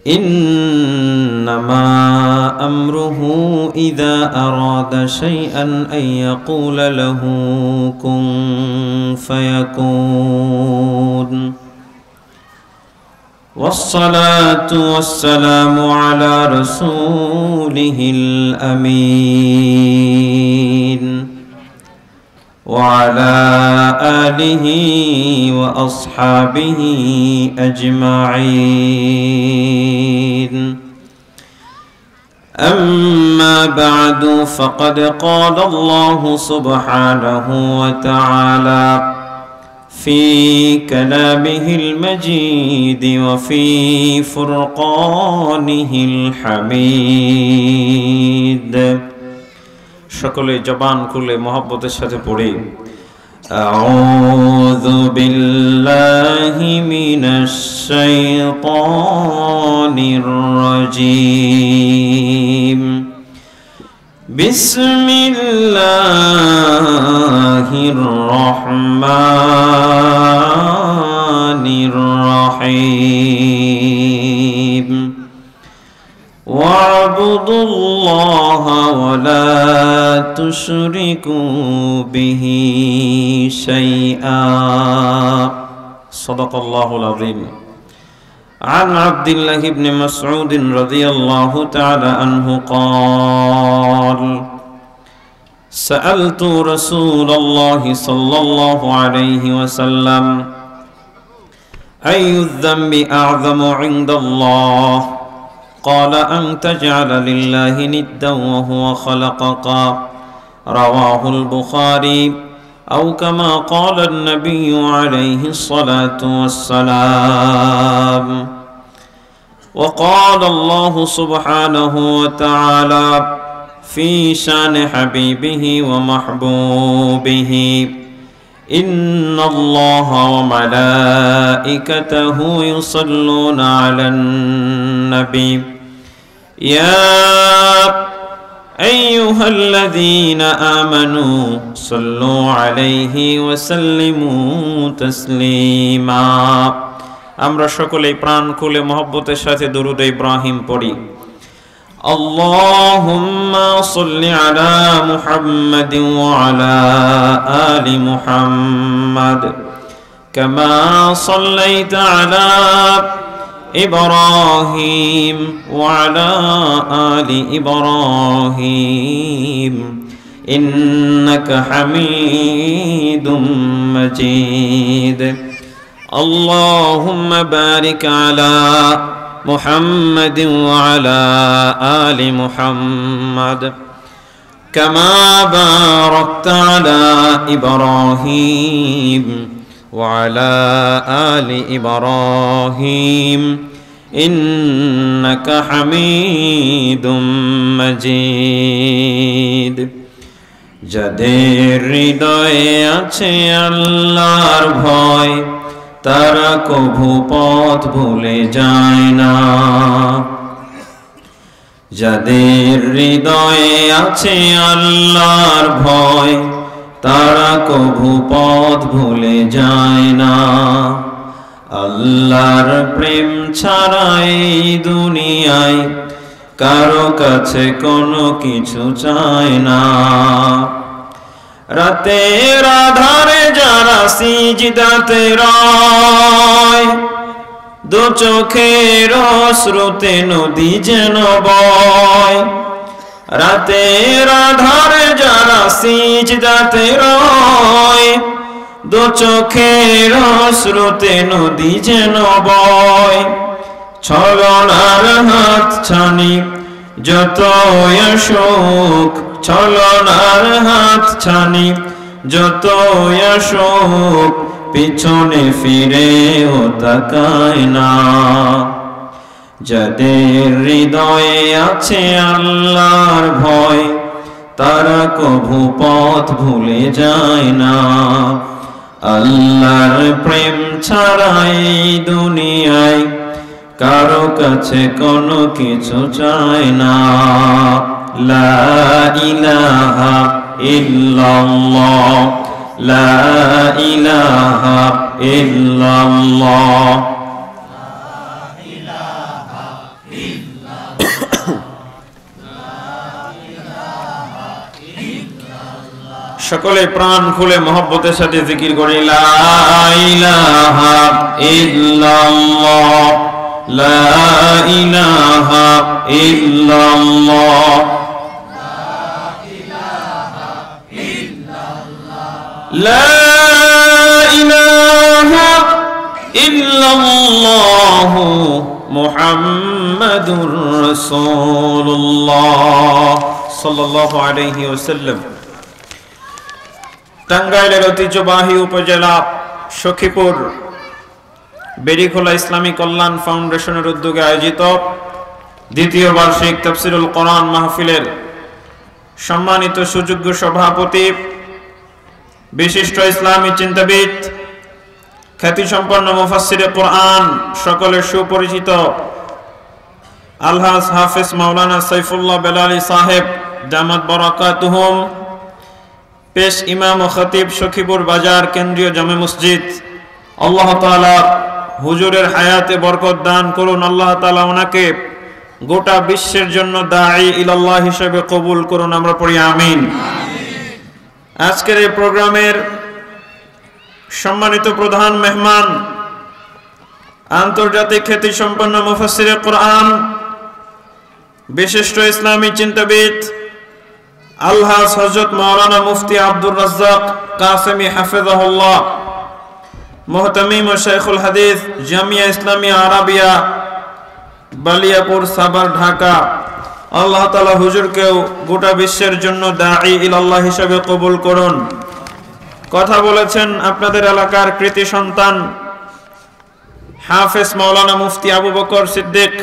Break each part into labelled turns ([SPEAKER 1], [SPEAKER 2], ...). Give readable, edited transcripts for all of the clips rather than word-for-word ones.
[SPEAKER 1] إنما أمره إذا أراد شيئا أن يقول له كن فيكون والصلاة والسلام على رسوله الأمين وعلى آله وأصحابه أجمعين أما بعد فقد قال الله سبحانه وتعالى في كلامه المجيد وفي فرقانه الحميد সকলে জবান খুলে মহব্বতের সাথে পড়ি আউযু বিল্লাহি মিনাশ শাইতানির রাজীম বিসমিল্লাহির রহমানির রহিম واعبدوا الله ولا تشركوا به شيئا صدق الله العظيم عن عبد الله بن مسعود رضي الله تعالى عنه قال سألت رسول الله صلى الله عليه وسلم أي الذنب أعظم عند الله قال أن تجعل لله ندا وهو خلقك رواه البخاري أو كما قال النبي عليه الصلاة والسلام وقال الله سبحانه وتعالى في شان حبيبه ومحبوبه إن الله وملائكته يصلون على النبي يا أيها الذين آمنوا صلوا عليه وسلموا تسليما আমরা সকলেই প্রাণ খুলে মহব্বতের সাথে দরুদ ইব্রাহিম পড়ি اللهم صل على محمد وعلى آل محمد كما صليت على إبراهيم وعلى آل إبراهيم إنك حميد مجيد اللهم بارك على محمد وعلى آل محمد كما باركت على إبراهيم وعلى آل إبراهيم إنك حميد مجيد যাদের হৃদয়ে আছে আল্লাহর ভয় তারা কভু পথ ভুলে যায় না যাদের হৃদয়ে আছে আল্লাহর ভয় তারা কভু পথ ভুলে যায় না আল্লাহর প্রেম ছাড়া এই দুনিয়ায় কারো কাছে কোনো কিছু চায় না রাতের আধারে যারা সিজদাতে রয় দু চোখের অশ্রুতে নদী যেন বয় রাতের আধারে যারা সিজদাতে রয় দু চোখের অশ্রুতে নদী যেন বয় ছলনার হাত ছানি যত অসুখ ছলনার হাত ছানি যত অসুখ পিছনে ফিরেও তাকায় না যাদের হৃদয়ে আছে আল্লাহর ভয় তারা কভু পথ ভুলে যায় না আল্লাহর প্রেম ছাড়া এই দুনিয়ায় কারো কাছে কোনো কিছু চায় না লা ইলাহা ইল্লাল্লাহ লা ইলাহা ইল্লাল্লাহ সকলে প্রাণ খুলে মহব্বতের সাথে জিকির করি লা ইলাহা ইল্লাল্লাহ, লা ইলাহা ইল্লাল্লাহ, লা ইলাহা ইল্লাল্লাহ মুহাম্মাদুর রাসূলুল্লাহ সাল্লাল্লাহু আলাইহি ওয়াসাল্লাম। টাঙ্গাইলের ঐতিহ্যবাহী উপজেলা সখীপুর বেড়িখোলা ইসলামী কল্যাণ ফাউন্ডেশনের উদ্যোগে আয়োজিত দ্বিতীয় বার্ষিক তাফসীরুল কোরআন মাহফিলের সম্মানিত সুযোগ্য সভাপতি, বিশিষ্ট ইসলামী চিন্তাবিদ, খ্যাতিসম্পন্ন মুফাসসিরে কোরআন, সকলের সুপরিচিত আলহাজ হাফেজ মাওলানা সাইফুল্লাহ বেলালী সাহেব দামাত বারাকাতুহুম, পেশ ইমাম ও খতিব সখীপুর বাজার কেন্দ্রীয় জামে মসজিদ, আল্লাহ তাআলা হুজুরের হায়াতে বরকত দান করুন। আল্লাহ তাআলা ওনাকে গোটা বিশ্বের জন্য দাঈ ইলাল্লাহ হিসেবে কবুল করুন, আমরা পড়ি আমিন। আজকের এই প্রোগ্রামের সম্মানিত প্রধান মেহমান, আন্তর্জাতিক খ্যাতিসম্পন্ন মুফাসসিরে কোরআন, বিশিষ্ট ইসলামী চিন্তাবিদ আলহাজ হযরত মাওলানা মুফতি আব্দুর রাজ্জাক কাসেমি হাফিজাহুল্লাহ, মুহতামিম ও শাইখুল হাদিস জামিয়া ইসলামিয়া আরাবিয়া বালিয়াপুর সাভার ঢাকা, আল্লাহ তাআলা হুজুরকেও গোটা বিশ্বের জন্য দাঈ ইলাল্লাহ হিসেবে কবুল করুন। কথা বলেছেন আপনাদের এলাকার কৃতি সন্তান হাফেজ মাওলানা মুফতি আবু বকর সিদ্দিক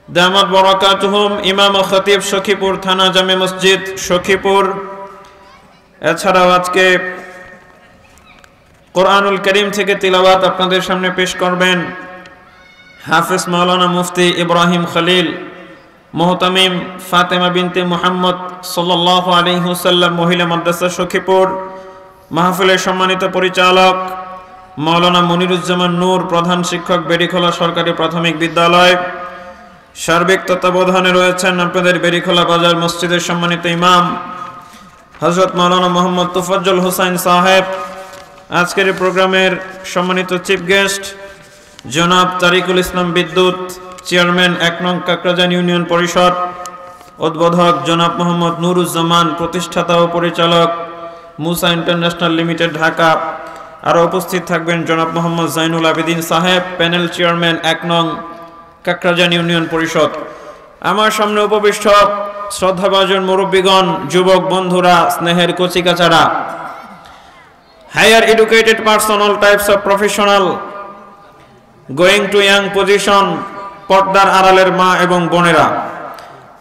[SPEAKER 1] দামাত বারাকাতুহুম, ইমাম ও খতিব সখীপুর থানা জামে মসজিদ সখীপুর। এছাড়াও আজকে কোরআনুল করিম থেকে তিলাওয়াত আপনাদের সামনে পেশ করবেন হাফেজ মাওলানা মুফতি ইব্রাহিম খলিল, মুহতামিম ফাতেমা বিনতে মুহাম্মদ সাল্লাল্লাহু আলাইহি ওয়াসাল্লাম মহিলা মাদ্রাসা সখীপুর। মাহফিলের সম্মানিত পরিচালক মাওলানা মনিরুজ্জামান নূর, প্রধান শিক্ষক বেড়িখোলা সরকারি প্রাথমিক বিদ্যালয়। সার্বিক তত্ত্বাবধানে রয়েছেন আপনাদের বেড়িখোলা বাজার মসজিদের সম্মানিত ইমাম হযরত মাওলানা মোহাম্মদ তোফাজ্জল হোসাইন সাহেব। আজকের এই প্রোগ্রামের সম্মানিত চিফ গেস্ট জনাব তারিকুল ইসলাম বিদ্যুৎ, চেয়ারম্যান ১ নং কাকরাজান ইউনিয়ন পরিষদ। উদ্বোধক জনাব মোহাম্মদ নুরুজ্জামান, প্রতিষ্ঠাতা ও পরিচালক মুসা ইন্টারন্যাশনাল লিমিটেড ঢাকা। আরও উপস্থিত থাকবেন জনাব মোহাম্মদ জাইনুল আবেদিন সাহেব, প্যানেল চেয়ারম্যান ১ নং কাকরাজান ইউনিয়ন পরিষদ। আমার সামনে উপবিষ্ট শ্রদ্ধাভাজন মুরব্বীগণ, যুবক বন্ধুরা, স্নেহের কচিকাচারা, higher educated person, all types of professional going to young position, পর্দার আড়ালের মা এবং বোনেরা,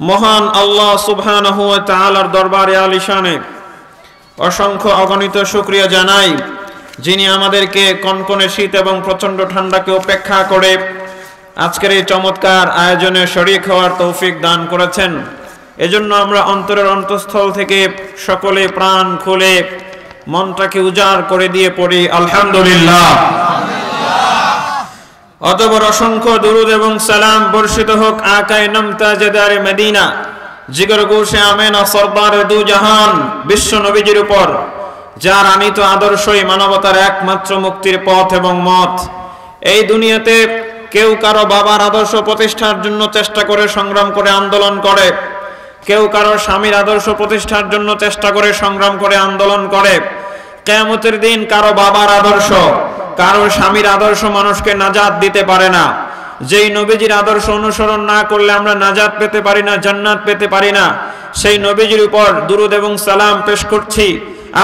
[SPEAKER 1] মহান আল্লাহ সুবহানাহু ওয়া তাআলার দরবারে আলিশানে অসংখ্য অগণিত শুকরিয়া জানাই, যিনি আমাদেরকে কনকনে শীত এবং প্রচণ্ড ঠান্ডাকে উপেক্ষা করে আজকের এই চমৎকার আয়োজনে শরীক হওয়ার তৌফিক দান করেছেন। এজন্য আমরা অন্তরের অন্তঃস্থল থেকে সকলে প্রাণ খুলে মনটাকে উজাড় করে দিয়ে পড়ি আলহামদুলিল্লাহ। অতঃপর অসংখ্য দুরুদ এবং সালাম বর্ষিত হোক আকায়ে নামতাজেদারে মদিনা, জিগর গোশে আমেনা সরদারে দু জাহান, বিশ্ব নবীজির উপর, যার আনিত আদর্শই মানবতার একমাত্র মুক্তির পথ এবং মত। এই দুনিয়াতে কেউ কারো বাবার আদর্শ প্রতিষ্ঠার জন্য চেষ্টা করে, সংগ্রাম করে, আন্দোলন করে, কেউ কারো স্বামীর আদর্শ প্রতিষ্ঠার জন্য চেষ্টা করে, সংগ্রাম করে, আন্দোলন করে। কিয়ামতের দিন কারো বাবার আদর্শ, কারো স্বামীর আদর্শ মানুষকে নাজাত দিতে পারে না। যেই নবীজির আদর্শ অনুসরণ না করলে আমরা নাজাত পেতে পারি না, জান্নাত পেতে পারি না, সেই নবীজির উপর দুরুদ এবং সালাম পেশ করছি।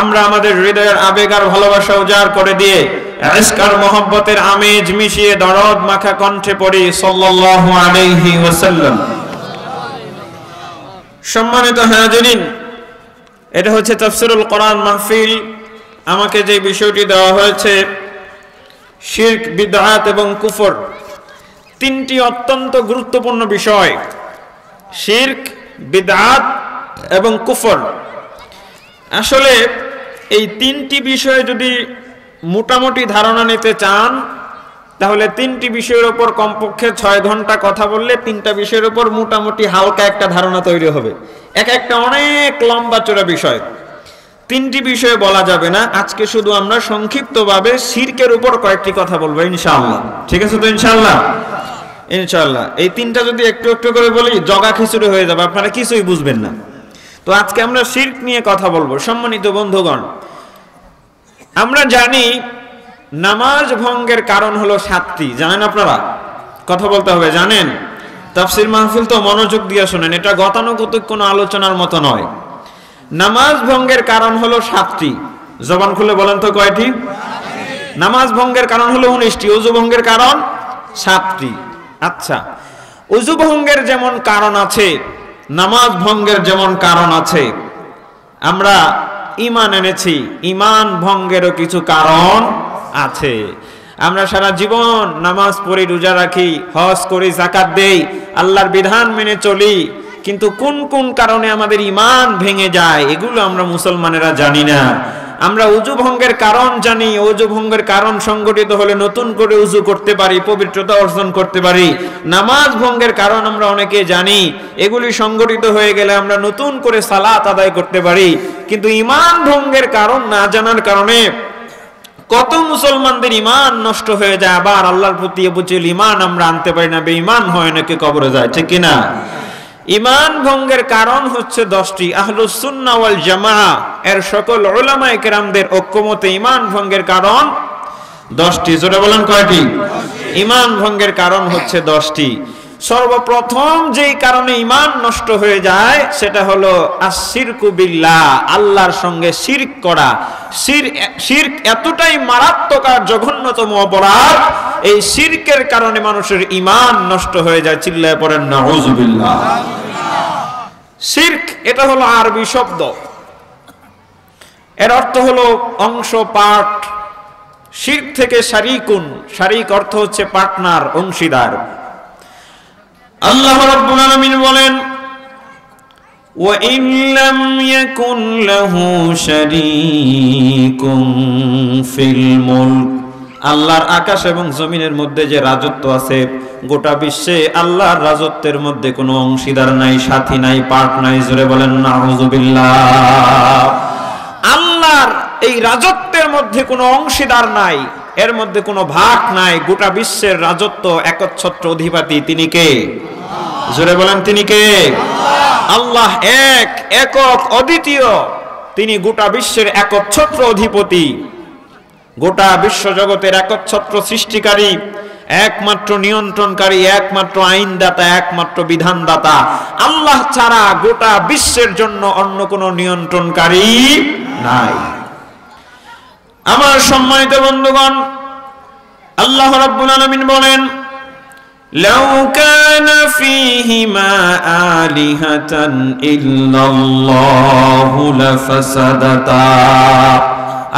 [SPEAKER 1] আমরা আমাদের হৃদয়ের আবেগ আর ভালোবাসা উজাড় করে দিয়ে ইশক আর মহব্বতের আমেজ মিশিয়ে দরদ মাখা কণ্ঠে পড়ি সাল্লাল্লাহু আলাইহি ওয়াসাল্লাম। সম্মানিত হাজিরিন, এটা হচ্ছে তাফসীরুল কোরআন মাহফিল। আমাকে যে বিষয়টি দেওয়া হয়েছে শিরক, বিদআত এবং কুফর, তিনটি অত্যন্ত গুরুত্বপূর্ণ বিষয়। শিরক, বিদআত এবং কুফর। আসলে এই তিনটি বিষয়ে যদি মোটামুটি ধারণা নিতে চান, তাহলে তিনটি বিষয়ের উপর কমপক্ষে 6 ঘন্টা কথা বললে তিনটা বিষয়ের উপর মোটামুটি হালকা একটা ধারণা তৈরি হবে। এক একটা অনেক লম্বা চড়া বিষয়। তিনটি বিষয়ে বলা যাবে না, আজকে শুধু আমরা সংক্ষিপ্তভাবে শিরকের উপর কয়েকটি কথা বলবো ইনশাআল্লাহ। ঠিক আছে তো ইনশাআল্লাহ? ইনশাআল্লাহ এই তিনটা যদি একটু একটু করে বলি জগা খিচুড়ি হয়ে যাবে, আপনারা কিছুই বুঝবেন না। তো আজকে আমরা শিরক নিয়ে কথা বলবো। সম্মানিত বন্ধুগণ, আমরা জানি নামাজ ভঙ্গের কারণ হলো 7টি। জানেন আপনারা? কথা বলতে হবে, জানেন? তাফসীর মাহফিল তো মনোযোগ দিয়ে শুনেন, এটা গতানুগতিক কোনো আলোচনার মতো নয়। নামাজ ভঙ্গের কারণ হলো 7টি। জবান খুলে বলেন তো কয়টি? নামাজ ভঙ্গের কারণ হলো 19টি, ওযু ভঙ্গের কারণ 7টি। আচ্ছা, ওযু ভঙ্গের যেমন কারণ আছে, নামাজ ভঙ্গের যেমন কারণ আছে, আমরা ঈমান এনেছি, ঈমান ভঙ্গেরও কিছু কারণ আছে। আমরা সারা জীবন নামাজ পড়ি, রোজা রাখি, হজ করি, যাকাত দেই, আল্লাহর বিধান মেনে চলি, কিন্তু কোন কোন কারণে আমাদের ঈমান ভেঙে যায় এগুলো আমরা মুসলমানেরা জানি না। আমরা ওযু ভঙ্গের কারণ জানি, ওযু ভঙ্গের কারণ সংগঠিত হলে নতুন করে ওযু করতে পারি, পবিত্রতা অর্জন করতে পারি। নামাজ ভঙ্গের কারণ আমরা অনেকে জানি, এগুলি সংগঠিত হয়ে গেলে আমরা নতুন করে সালাত আদায় করতে পারি। কিন্তু ঈমান ভঙ্গের কারণ না জানার কারণে কত মুসলমানদের ঈমান নষ্ট হয়ে যায়, আবার আল্লাহর প্রতি অবিচল ঈমান আমরা আনতে পারি না, বেঈমান হয় নাকি কবরে যায়। ঠিক কি না? ঈমান ভঙ্গের কারণ হচ্ছে 10টি। আহলুস সুন্নাহ ওয়াল জামাআহ এর সকল উলামায়ে কেরামদের ঐক্যমতে ঈমান ভঙ্গের কারণ 10টি। জোরে বলেন কয়টি? ঈমান ভঙ্গের কারণ হচ্ছে 10টি। সর্বপ্রথম যেই কারণে ঈমান নষ্ট হয়ে যায় সেটা হলো আশ-শিরকু বিল্লাহ, আল্লাহর সঙ্গে শিরক করা। শিরক এতটাই মারাত্মক আর জঘন্যতম অপরাধ, এই শিরকের কারণে মানুষের ঈমান নষ্ট হয়ে যায়। চিল্লায়ে পড়েন নাউযুবিল্লাহ। শিরক এটা হলো আরবি শব্দ, এর অর্থ হলো অংশ, পার্ট। শিরক থেকে শারিকুন, শারিক অর্থ হচ্ছে পার্টনার, অংশীদার। আল্লাহ রাব্বুল আলামিন বলেন, ওয়া ইন লাম ইয়াকুন লাহু শারীকুন ফিল মুলক, আল্লাহর আকাশ এবং জমিনের মধ্যে যে রাজত্ব আছে, গোটা বিশ্বে আল্লাহর রাজত্বের মধ্যে কোনো অংশীদার নাই, সাথী নাই, পার্ট নাই। জোরে বলেন নাউযুবিল্লাহ। আল্লাহর এই রাজত্বের মধ্যে কোনো অংশীদার নাই, এর মধ্যে কোনো ভাগ নাই। গোটা বিশ্বের রাজত্ব একচ্ছত্র অধিপতি তিনি কে? জোরে বলেন তিনি কে? আল্লাহ এক, একক, অদ্বিতীয়। তিনি গোটা বিশ্বের একচ্ছত্র অধিপতি, গোটা বিশ্ব জগতের একচ্ছত্র সৃষ্টিকারী, একমাত্র নিয়ন্ত্রণকারী, একমাত্র আইনদাতা, একমাত্র বিধানদাতা। আল্লাহ ছাড়া গোটা বিশ্বের জন্য অন্য কোনো নিয়ন্ত্রণকারী নাই। আমার সম্মানিত বন্ধুগণ, আল্লাহ রাব্বুল আলামিন বলেন, লাউ কানা ফীহিমা আলিহাতান ইল্লাল্লাহু লাফাসাদাতা,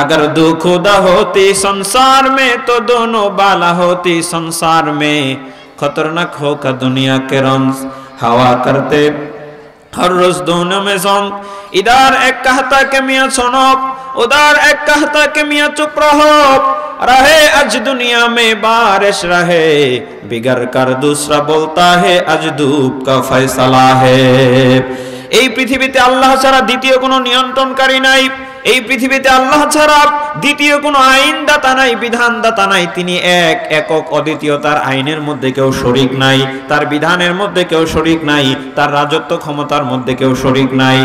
[SPEAKER 1] अगर दो खुदा होती संसार में तो दोनों बाला होती संसार में, खतरनाक होकर दुनिया के रंज हवा करते हर रोज दोनों में जोंग। इधर एक कहता कि मियाँ सुनो, उधर एक कहता कि मियाँ चुप रहो, रहे आज दुनिया में बारिश रहे, बिगड़ कर दूसरा बोलता है आज धूप का फैसला है। এই পৃথিবীতে আল্লাহ ছাড়া দ্বিতীয় কোনো নিয়ন্ত্রণকারী নাই, এই পৃথিবীতে আল্লাহ ছাড়া দ্বিতীয় কোনো আইনদাতা নাই, বিধানদাতা নাই। তিনি এক, একক, অদ্বিতীয়। তার আইনের মধ্যে কেউ শরীক নাই, তার বিধানের মধ্যে কেউ শরীক নাই, তার রাজত্ব ক্ষমতার মধ্যে কেউ শরীক নাই।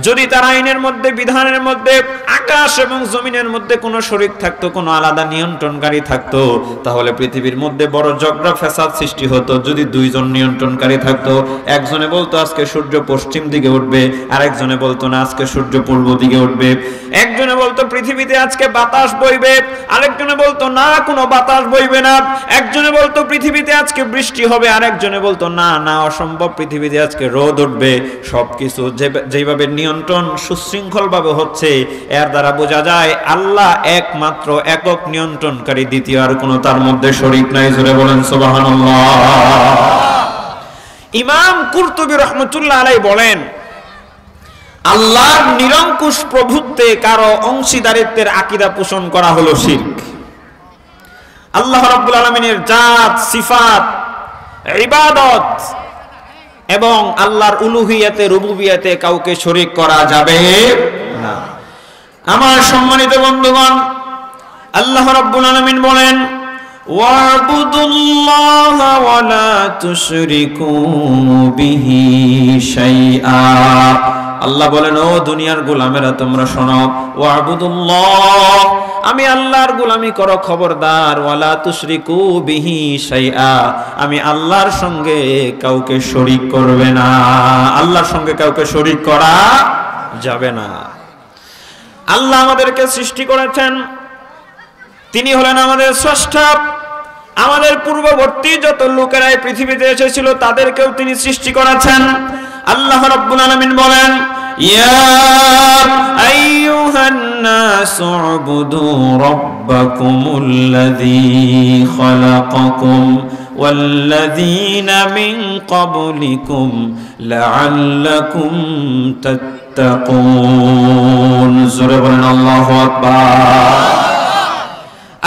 [SPEAKER 1] যদি তার আইনের মধ্যে, বিধানের মধ্যে, আকাশ এবং জমিনের মধ্যে কোনো শরীক থাকতো, কোনো আলাদা নিয়ন্ত্রণকারী থাকতো, তাহলে পৃথিবীর মধ্যে বড় ঝগড়া ফ্যাসাদ সৃষ্টি হতো। যদি দুইজন নিয়ন্ত্রণকারী থাকতো, একজনে বলতো আজকে সূর্য পশ্চিম দিকে উঠবে, আরেকজনে বলতো না আজকে সূর্য পূর্ব দিকে উঠবে। একজনে বলতো পৃথিবীতে আজকে বাতাস বইবে, আরেকজনে বলতো না কোনো বাতাস বইবে না। একজনে বলতো পৃথিবীতে আজকে বৃষ্টি হবে, আরেকজনে বলতো না না অসম্ভব, পৃথিবীতে আজকে রোদ উঠবে। সবকিছু যেভাবে নিয়ন্ত্রণ সুশৃঙ্খল ভাবে হচ্ছে, এর দ্বারা বোঝা যায় আল্লাহ একমাত্র একক নিয়ন্ত্রণকারী, দ্বিতীয় আর কোনো তার মধ্যে শরীক নাই। জোরে বলেন সুবহানাল্লাহ। ইমাম কুরতুবী রাহমাতুল্লাহ আলাইহি বলেন, আল্লাহর নিরঙ্কুশ প্রভুত্বে কারো অংশীদারিত্বের আকীদা পোষণ করা হলো শিরক। আল্লাহ রাব্বুল আলামিনের জাত, সিফাত, ইবাদত এবং আল্লাহর উলুহিয়াতে, রুবুবিয়াতে কাউকে শরীক করা যাবে না। আমার সম্মানিত বন্ধুগণ, আল্লাহ রাব্বুল আলামিন বলেন ওয়া'বুদুল্লাহা ওয়া লা তুশরিকু বিহি শাইআ। আল্লাহ বলেন, ও দুনিয়ার গোলামেরা তোমরা শোনো, ওয়া'বুদুল্লাহ, আমি আল্লাহর গোলামি করো, খবরদার, ওয়া লা তুশরিকু বিহি শাইআ, আমি আল্লাহর সঙ্গে কাউকে শরীক করবে না। আল্লাহর সঙ্গে কাউকে শরীক করা যাবে না। আল্লাহ আমাদেরকে সৃষ্টি করেছেন, তিনি হলেন আমাদের স্রষ্টা। আমাদের পূর্ববর্তী যত লোকেরা এই পৃথিবীতে এসেছিল তাদেরকেও তিনি সৃষ্টি করেছেন। আল্লাহ রাব্বুল আলামিন বলেন, ইয়া আইয়ুহান নাসু উবুদু রাব্বাকুমুল্লাযী খালাকাকুম ওয়াল্লাযীনা মিন ক্বাবলিকুম লাআল্লাকুম তাত্তাকুন। জোরে বলেন আল্লাহু আকবার।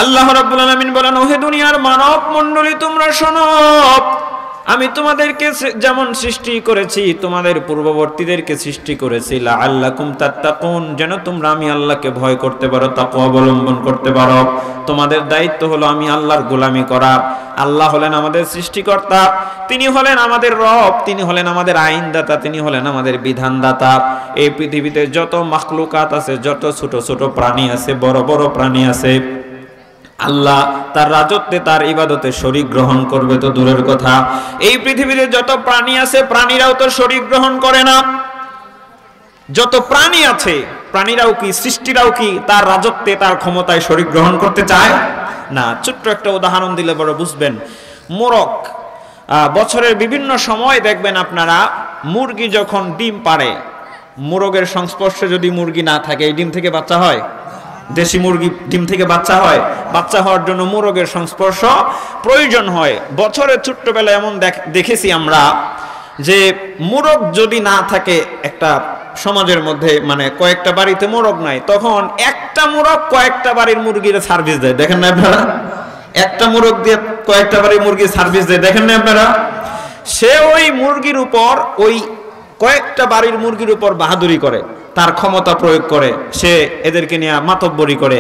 [SPEAKER 1] আল্লাহ রাব্বুল আলামিন বলেন, ওহে দুনিয়ার মানব মণ্ডলী তোমরা শোনো, আমি তোমাদেরকে যেমন সৃষ্টি করেছি তোমাদের পূর্ববর্তীদেরকে সৃষ্টি করেছি লাআল্লাকুম তাত্তাকুন, যেন তোমরা আমি আল্লাহকে ভয় করতে পারো, তাকওয়া অবলম্বন করতে পারো। তোমাদের দায়িত্ব হলো আমি আল্লাহর গোলামি করা। আল্লাহ হলেন আমাদের সৃষ্টিকর্তা, তিনি হলেন আমাদের রব, তিনি হলেন আমাদের আইনদাতা, তিনি হলেন আমাদের বিধানদাতা। এই পৃথিবীতে যত মাখলুকাত আছে, যত ছোট ছোট প্রাণী আছে, বড় বড় প্রাণী আছে, আল্লাহ তার রাজত্বে তার ইবাদতে শরীক গ্রহণ করবে তো দূরের কথা। এই পৃথিবীতে যত প্রাণী আছে প্রাণীরাও তো শরীক গ্রহণ করে না। যত প্রাণী আছে প্রাণীরাও কি, সৃষ্টিরাও কি তার রাজত্বে তার ক্ষমতায় শরীক গ্রহণ করতে চায় না। ছোট্ট একটা উদাহরণ দিলে বড় বুঝবেন। মোরগ, বছরের বিভিন্ন সময় দেখবেন আপনারা, মুরগি যখন ডিম পাড়ে, মোরগের সংস্পর্শে যদি মুরগি না থাকে, এই ডিম থেকে বাচ্চা হয়? দেশি মুরগি ডিম থেকে বাচ্চা হয়। বাচ্চা হওয়ার জন্য মোরগের সংস্পর্শ প্রয়োজন হয়। বছরের ছোট্টবেলায় এমন দেখেছি আমরা যে মোরগ যদি না থাকে একটা সমাজের মধ্যে, মানে কয়েকটা বাড়িতে মোরগ নাই, তখন একটা মোরগ কয়েকটা বাড়ির মুরগির সার্ভিস দেয়। দেখেন না আপনারা? একটা মোরগ দিয়ে কয়েকটা বাড়ির মুরগির সার্ভিস দেয়, দেখেন না আপনারা? সে ওই মুরগির উপর, ওই কয়েকটা বাড়ির মুরগির উপর বাহাদুরি করে, তার ক্ষমতা প্রয়োগ করে, সে এদেরকে নিয়ে মাতব্বরি করে।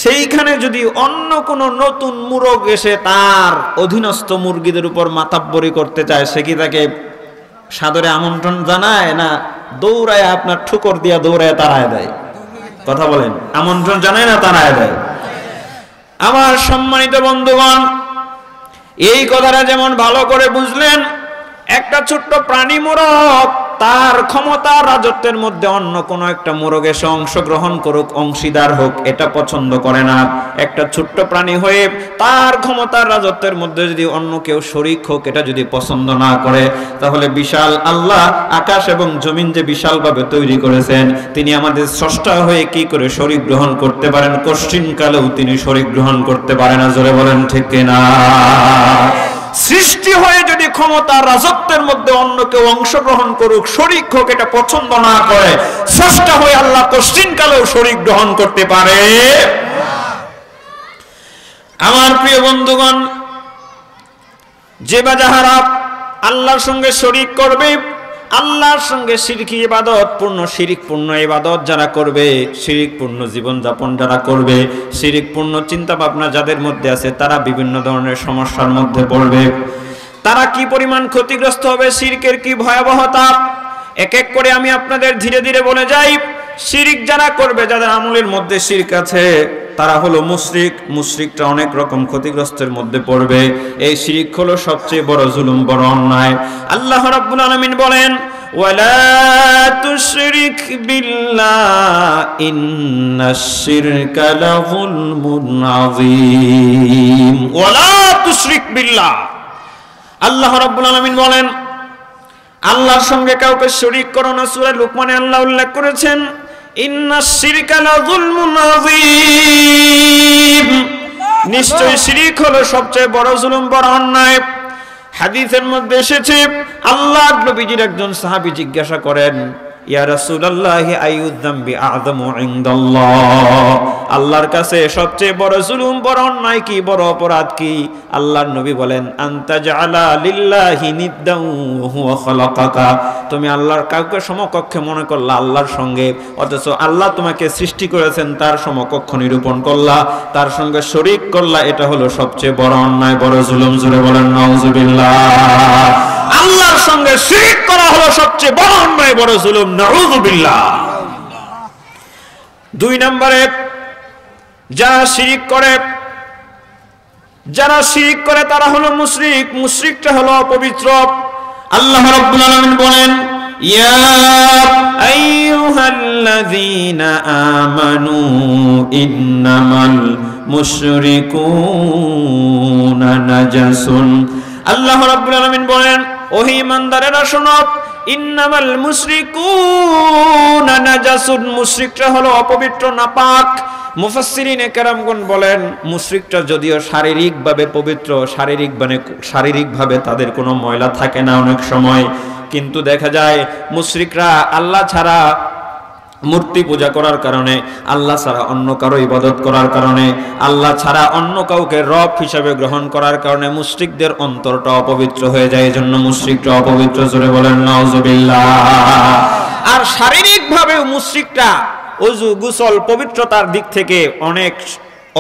[SPEAKER 1] সেইখানে যদি অন্য কোনো নতুন মুরগ এসে তার অধীনস্থ মুরগিদের উপর মাতব্বরি করতে চায়, সে কি তাকে সাদরে আমন্ত্রণ জানায় না দৌড়ায় আপনার ঠুকর দিয়া দৌড়ায় তাড়ায় দেয়? কথা বলেন, আমন্ত্রণ জানায় না তাড়ায় দেয়? আমার সম্মানিত বন্ধুগণ, এই কথাটা যেমন ভালো করে বুঝলেন, একটা ছোট্ট প্রাণী মোরগ তার ক্ষমতা রাজত্বের মধ্যে অন্য কোনো একটা মোরগ এসে অংশগ্রহণ করুক, অংশীদার হোক, এটা পছন্দ করে না। একটা ছোট্ট প্রাণী হয়ে তার ক্ষমতার রাজত্বের মধ্যে যদি অন্য কেউ শরীক হোক, এটা যদি পছন্দ না করে, তাহলে বিশাল আল্লাহ আকাশ এবং জমিন যে বিশালভাবে তৈরি করেছেন, তিনি আমাদের স্রষ্টা হয়ে কি করে শরীক গ্রহণ করতে পারেন? কশ্চিনকালেও তিনি শরীক গ্রহণ করতে পারেন না। জোরে বলেন ঠিক কিনা? সৃষ্টি হয়ে যদি ক্ষমতা রাজত্বের মধ্যে অন্য কেউ অংশগ্রহণ করুক, শরীক হোক, এটা পছন্দ না করে, স্রষ্টা হয়ে আল্লাহ কশ্চিনকালেও শরীক গ্রহণ করতে পারে? আমার প্রিয় বন্ধুগণ, যে বা যাহারা আল্লাহর সঙ্গে শরীক করবে, আল্লাহর সঙ্গে শিরকি ইবাদত পূর্ণ, শিরিক পূর্ণ ইবাদত যারা করবে, শিরিক পূর্ণ জীবন যাপন যারা করবে, শিরিক পূর্ণ চিন্তা ভাবনা যাদের মধ্যে আছে, তারা বিভিন্ন ধরনের সমস্যার মধ্যে পড়বে। তারা কি পরিমাণ ক্ষতিগ্রস্ত হবে, শিরকের কি ভয়াবহতা, এক এক করে আমি আপনাদের ধীরে ধীরে বলে যাই। শিরিক যারা করবে, যাদের আমলের মধ্যে শিরক আছে, তারা হলো মুশরিক। মুশরিকটা অনেক রকম ক্ষতিগ্রস্তের মধ্যে পড়বে। এই শিরক হলো সবচেয়ে বড় জুলুম, বড় অন্যায়। আল্লাহ রাব্বুল আলামিন বলেন, ওয়ালা তুশরিক বিল্লাহ ইন্নাশ শিরকা লাযুলমুন আযীম। ওয়ালা তুশরিক বিল্লাহ, আল্লাহ রাব্বুল আলামিন বলেন, আল্লাহর সঙ্গে কাউকে শরীক করো না। সূরা লুকমানে আল্লাহ উল্লেখ করেছেন, ইন্নাশ শিরকা লাযুলমুন আযীম, নিশ্চয়ই শিরক হলো সবচেয়ে বড় জুলুম, বড় অন্যায়। হাদিসের মধ্যে এসেছে, আল্লাহর নবীজির একজন সাহাবী জিজ্ঞাসা করেন, ইয়া রাসূলুল্লাহ আইয়ুয যামবি আযমু ইনদাল্লাহ, আল্লাহর কাছে সবচেয়ে বড় জুলুম, বড় অন্যায় কি, বড় অপরাধ কি? আল্লাহর নবী বলেন আনতা জাআলা লিল্লাহি নিদ্দান ওয়া হুয়া খালাকাকা, তুমি আল্লাহর কাউকে সমকক্ষে মনে করলা আল্লাহর সঙ্গে, অথচ আল্লাহ তোমাকে সৃষ্টি করেছেন, তার সমকক্ষ নিরূপণ করলা, তার সঙ্গে শরীক করলা। এটা হলো সবচেয়ে বড় অন্যায়, বড় জুলুম। জুড়ে বলেন নাউযুবিল্লাহ। আল্লাহর সঙ্গে শিরক করা হলো সবচেয়ে বড় অন্যায়, বড় জুলুম। নাউযুবিল্লাহ। 2 নম্বরে যারা শিরক করে তারা হলো মুশরিক। মুশরিকটা হলো অপবিত্র। আল্লাহ রাব্বুল আলামিন বলেন ইয়া আইয়ুহাল্লাযীনা আমানু ইন্নামাল মুশরিকুনা নাজাসুন। আল্লাহ রাব্বুল আলামিন বলেন ওহে ঈমানদারেরা শোনো, ইন্নামাল মুশরিকুনা নাজাসুন, মুশরিকরা হলো অপবিত্র, নাপাক। মুফাসসিরিনে কেরামগণ বলেন মুশরিকরা যদিও শারীরিকভাবে পবিত্র, শারীরিকভাবে তাদের কোনো ময়লা থাকে না অনেক সময়, কিন্তু দেখা যায় মুশরিকরা আল্লাহ ছাড়া মূর্তি পূজা করার কারণে, আল্লাহ ছাড়া অন্য কারো ইবাদত করার কারণে, আল্লাহ ছাড়া অন্য কাউকে রব হিসাবে গ্রহণ করার কারণে মুশরিকদের অন্তরটা অপবিত্র হয়ে যায়। এজন্য মুশরিকরা অপবিত্র। জোরে বলেন নাউযুবিল্লাহ। আর শারীরিকভাবে মুশরিকরা ওযু গোসল পবিত্রতার দিক থেকে অনেক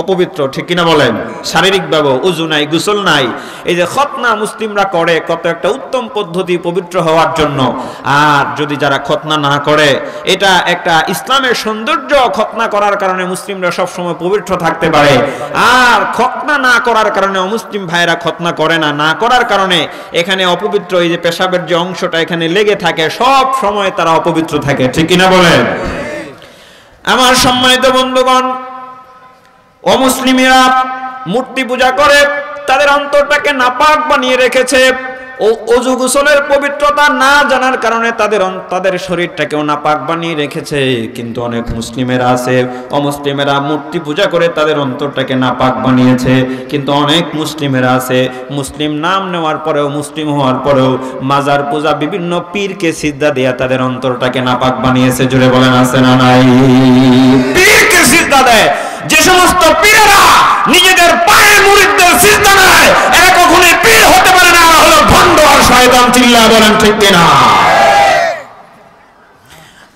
[SPEAKER 1] অপবিত্র, ঠিক কিনা বলেন? শারীরিকভাবে ওযু নাই, গোসল নাই। এই যে খতনা মুসলিমরা করে, কত একটা উত্তম পদ্ধতি পবিত্র হওয়ার জন্য। আর যদি যারা খতনা না করে, এটা একটা ইসলামের সৌন্দর্য, খতনা করার কারণে মুসলিমরা সবসময় পবিত্র থাকতে পারে। আর খতনা না করার কারণে অমুসলিম ভাইরা খতনা করে না করার কারণে এখানে অপবিত্র, এই যে পেশাবের যে অংশটা এখানে লেগে থাকে, সব সময় তারা অপবিত্র থাকে, ঠিক কিনা বলেন? আমার সম্মানিত বন্ধুগণ, অমুসলিমেরা মূর্তি পূজা করে, তাদের অন্তরটাকে নাপাক বানিয়ে রেখেছে। ওযু গোসলের পবিত্রতা না জানার কারণে তাদের শরীরটাকেও নাপাক বানিয়ে রেখেছে। কিন্তু অনেক মুসলিমেরা আছে, অমুসলিমেরা মূর্তি পূজা করে তাদের অন্তরটাকে নাপাক বানিয়েছে। কিন্তু অনেক মুসলিমেরা আছে, মুসলিম নাম নেওয়ার পরেও, মুসলিম হওয়ার পরেও মাজার পূজা, বিভিন্ন পীরকে সিজদা দেয়া তাদের অন্তরটাকে নাপাক বানিয়েছে। জোরে বলেন আছে না নাই? পীরকে সিজদা দেয়। যে সমস্ত পীরেরা নিজেদের পায়ে মুরিদদের সিজদা দেয়, এরা কখনোই পীর হতে পারে না, হলো ভণ্ড আর শয়তান। চিল্লায়া বলেন ঠিক কিনা?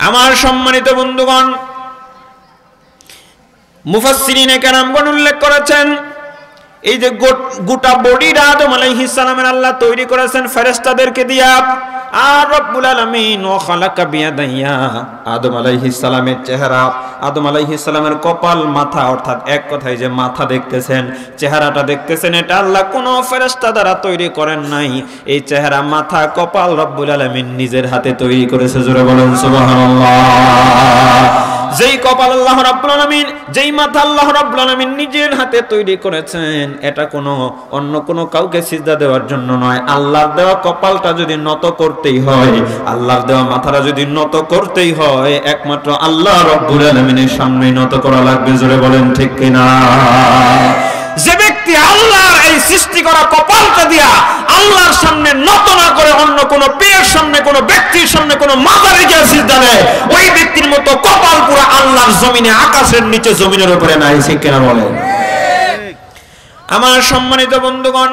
[SPEAKER 1] আমার সম্মানিত বন্ধুগণ, মুফাসসিরিনে কেরামগণ উল্লেখ করেছেন এই যে গোটা বডিটা আদম আলাইহিস সালামের আল্লাহ তৈরি করেছেন ফেরেশতাদেরকে দিয়া। আর রব্বুল আলামিন ও খালাকা বিয়াদাইয়া, আদম আলাইহিস সালামের চেহারা, আদম আলাইহিস সালামের কপাল, মাথা, অর্থাৎ এক কথায় যে মাথা দেখতেছেন, চেহারাটা দেখতেছেন, এটা আল্লাহ কোনো ফেরেশতা দ্বারা তৈরি করেন নাই। এই চেহারা, মাথা, কপাল রব্বুল আলামিন নিজের হাতে তৈরি করেছে। জোরে বলেন সুবহানাল্লাহ। যেই কপাল আল্লাহ রাব্বুল আলামিন, যেই মাথা আল্লাহ রাব্বুল আলামিন নিজের হাতে তৈরি করেছেন, এটা কোনো অন্য কোনো কাউকে সিজদা দেওয়ার জন্য নয়। আল্লাহর দেওয়া কপালটা যদি নত করতেই হয়, আল্লাহর দেওয়া মাথাটা যদি নত করতেই হয়, একমাত্র আল্লাহ রাব্বুল আলামিনের সামনে নত করা লাগবে। জোরে বলেন ঠিক কিনা? যে ব্যক্তি আল্লাহর এই সৃষ্টি করা কপালটা দিয়া আল্লাহর সামনে নত না করে অন্য কোন পীরের সামনে, কোন ব্যক্তির সামনে, কোন মাজারে গিয়ে সিজদা দেয়, ওই ব্যক্তির মতো কপাল পুরো আল্লাহর জমিনে, আকাশের নিচে, জমিনের উপরে নাই। ঠিক কিনা বলেন? আমার সম্মানিত বন্ধুগণ,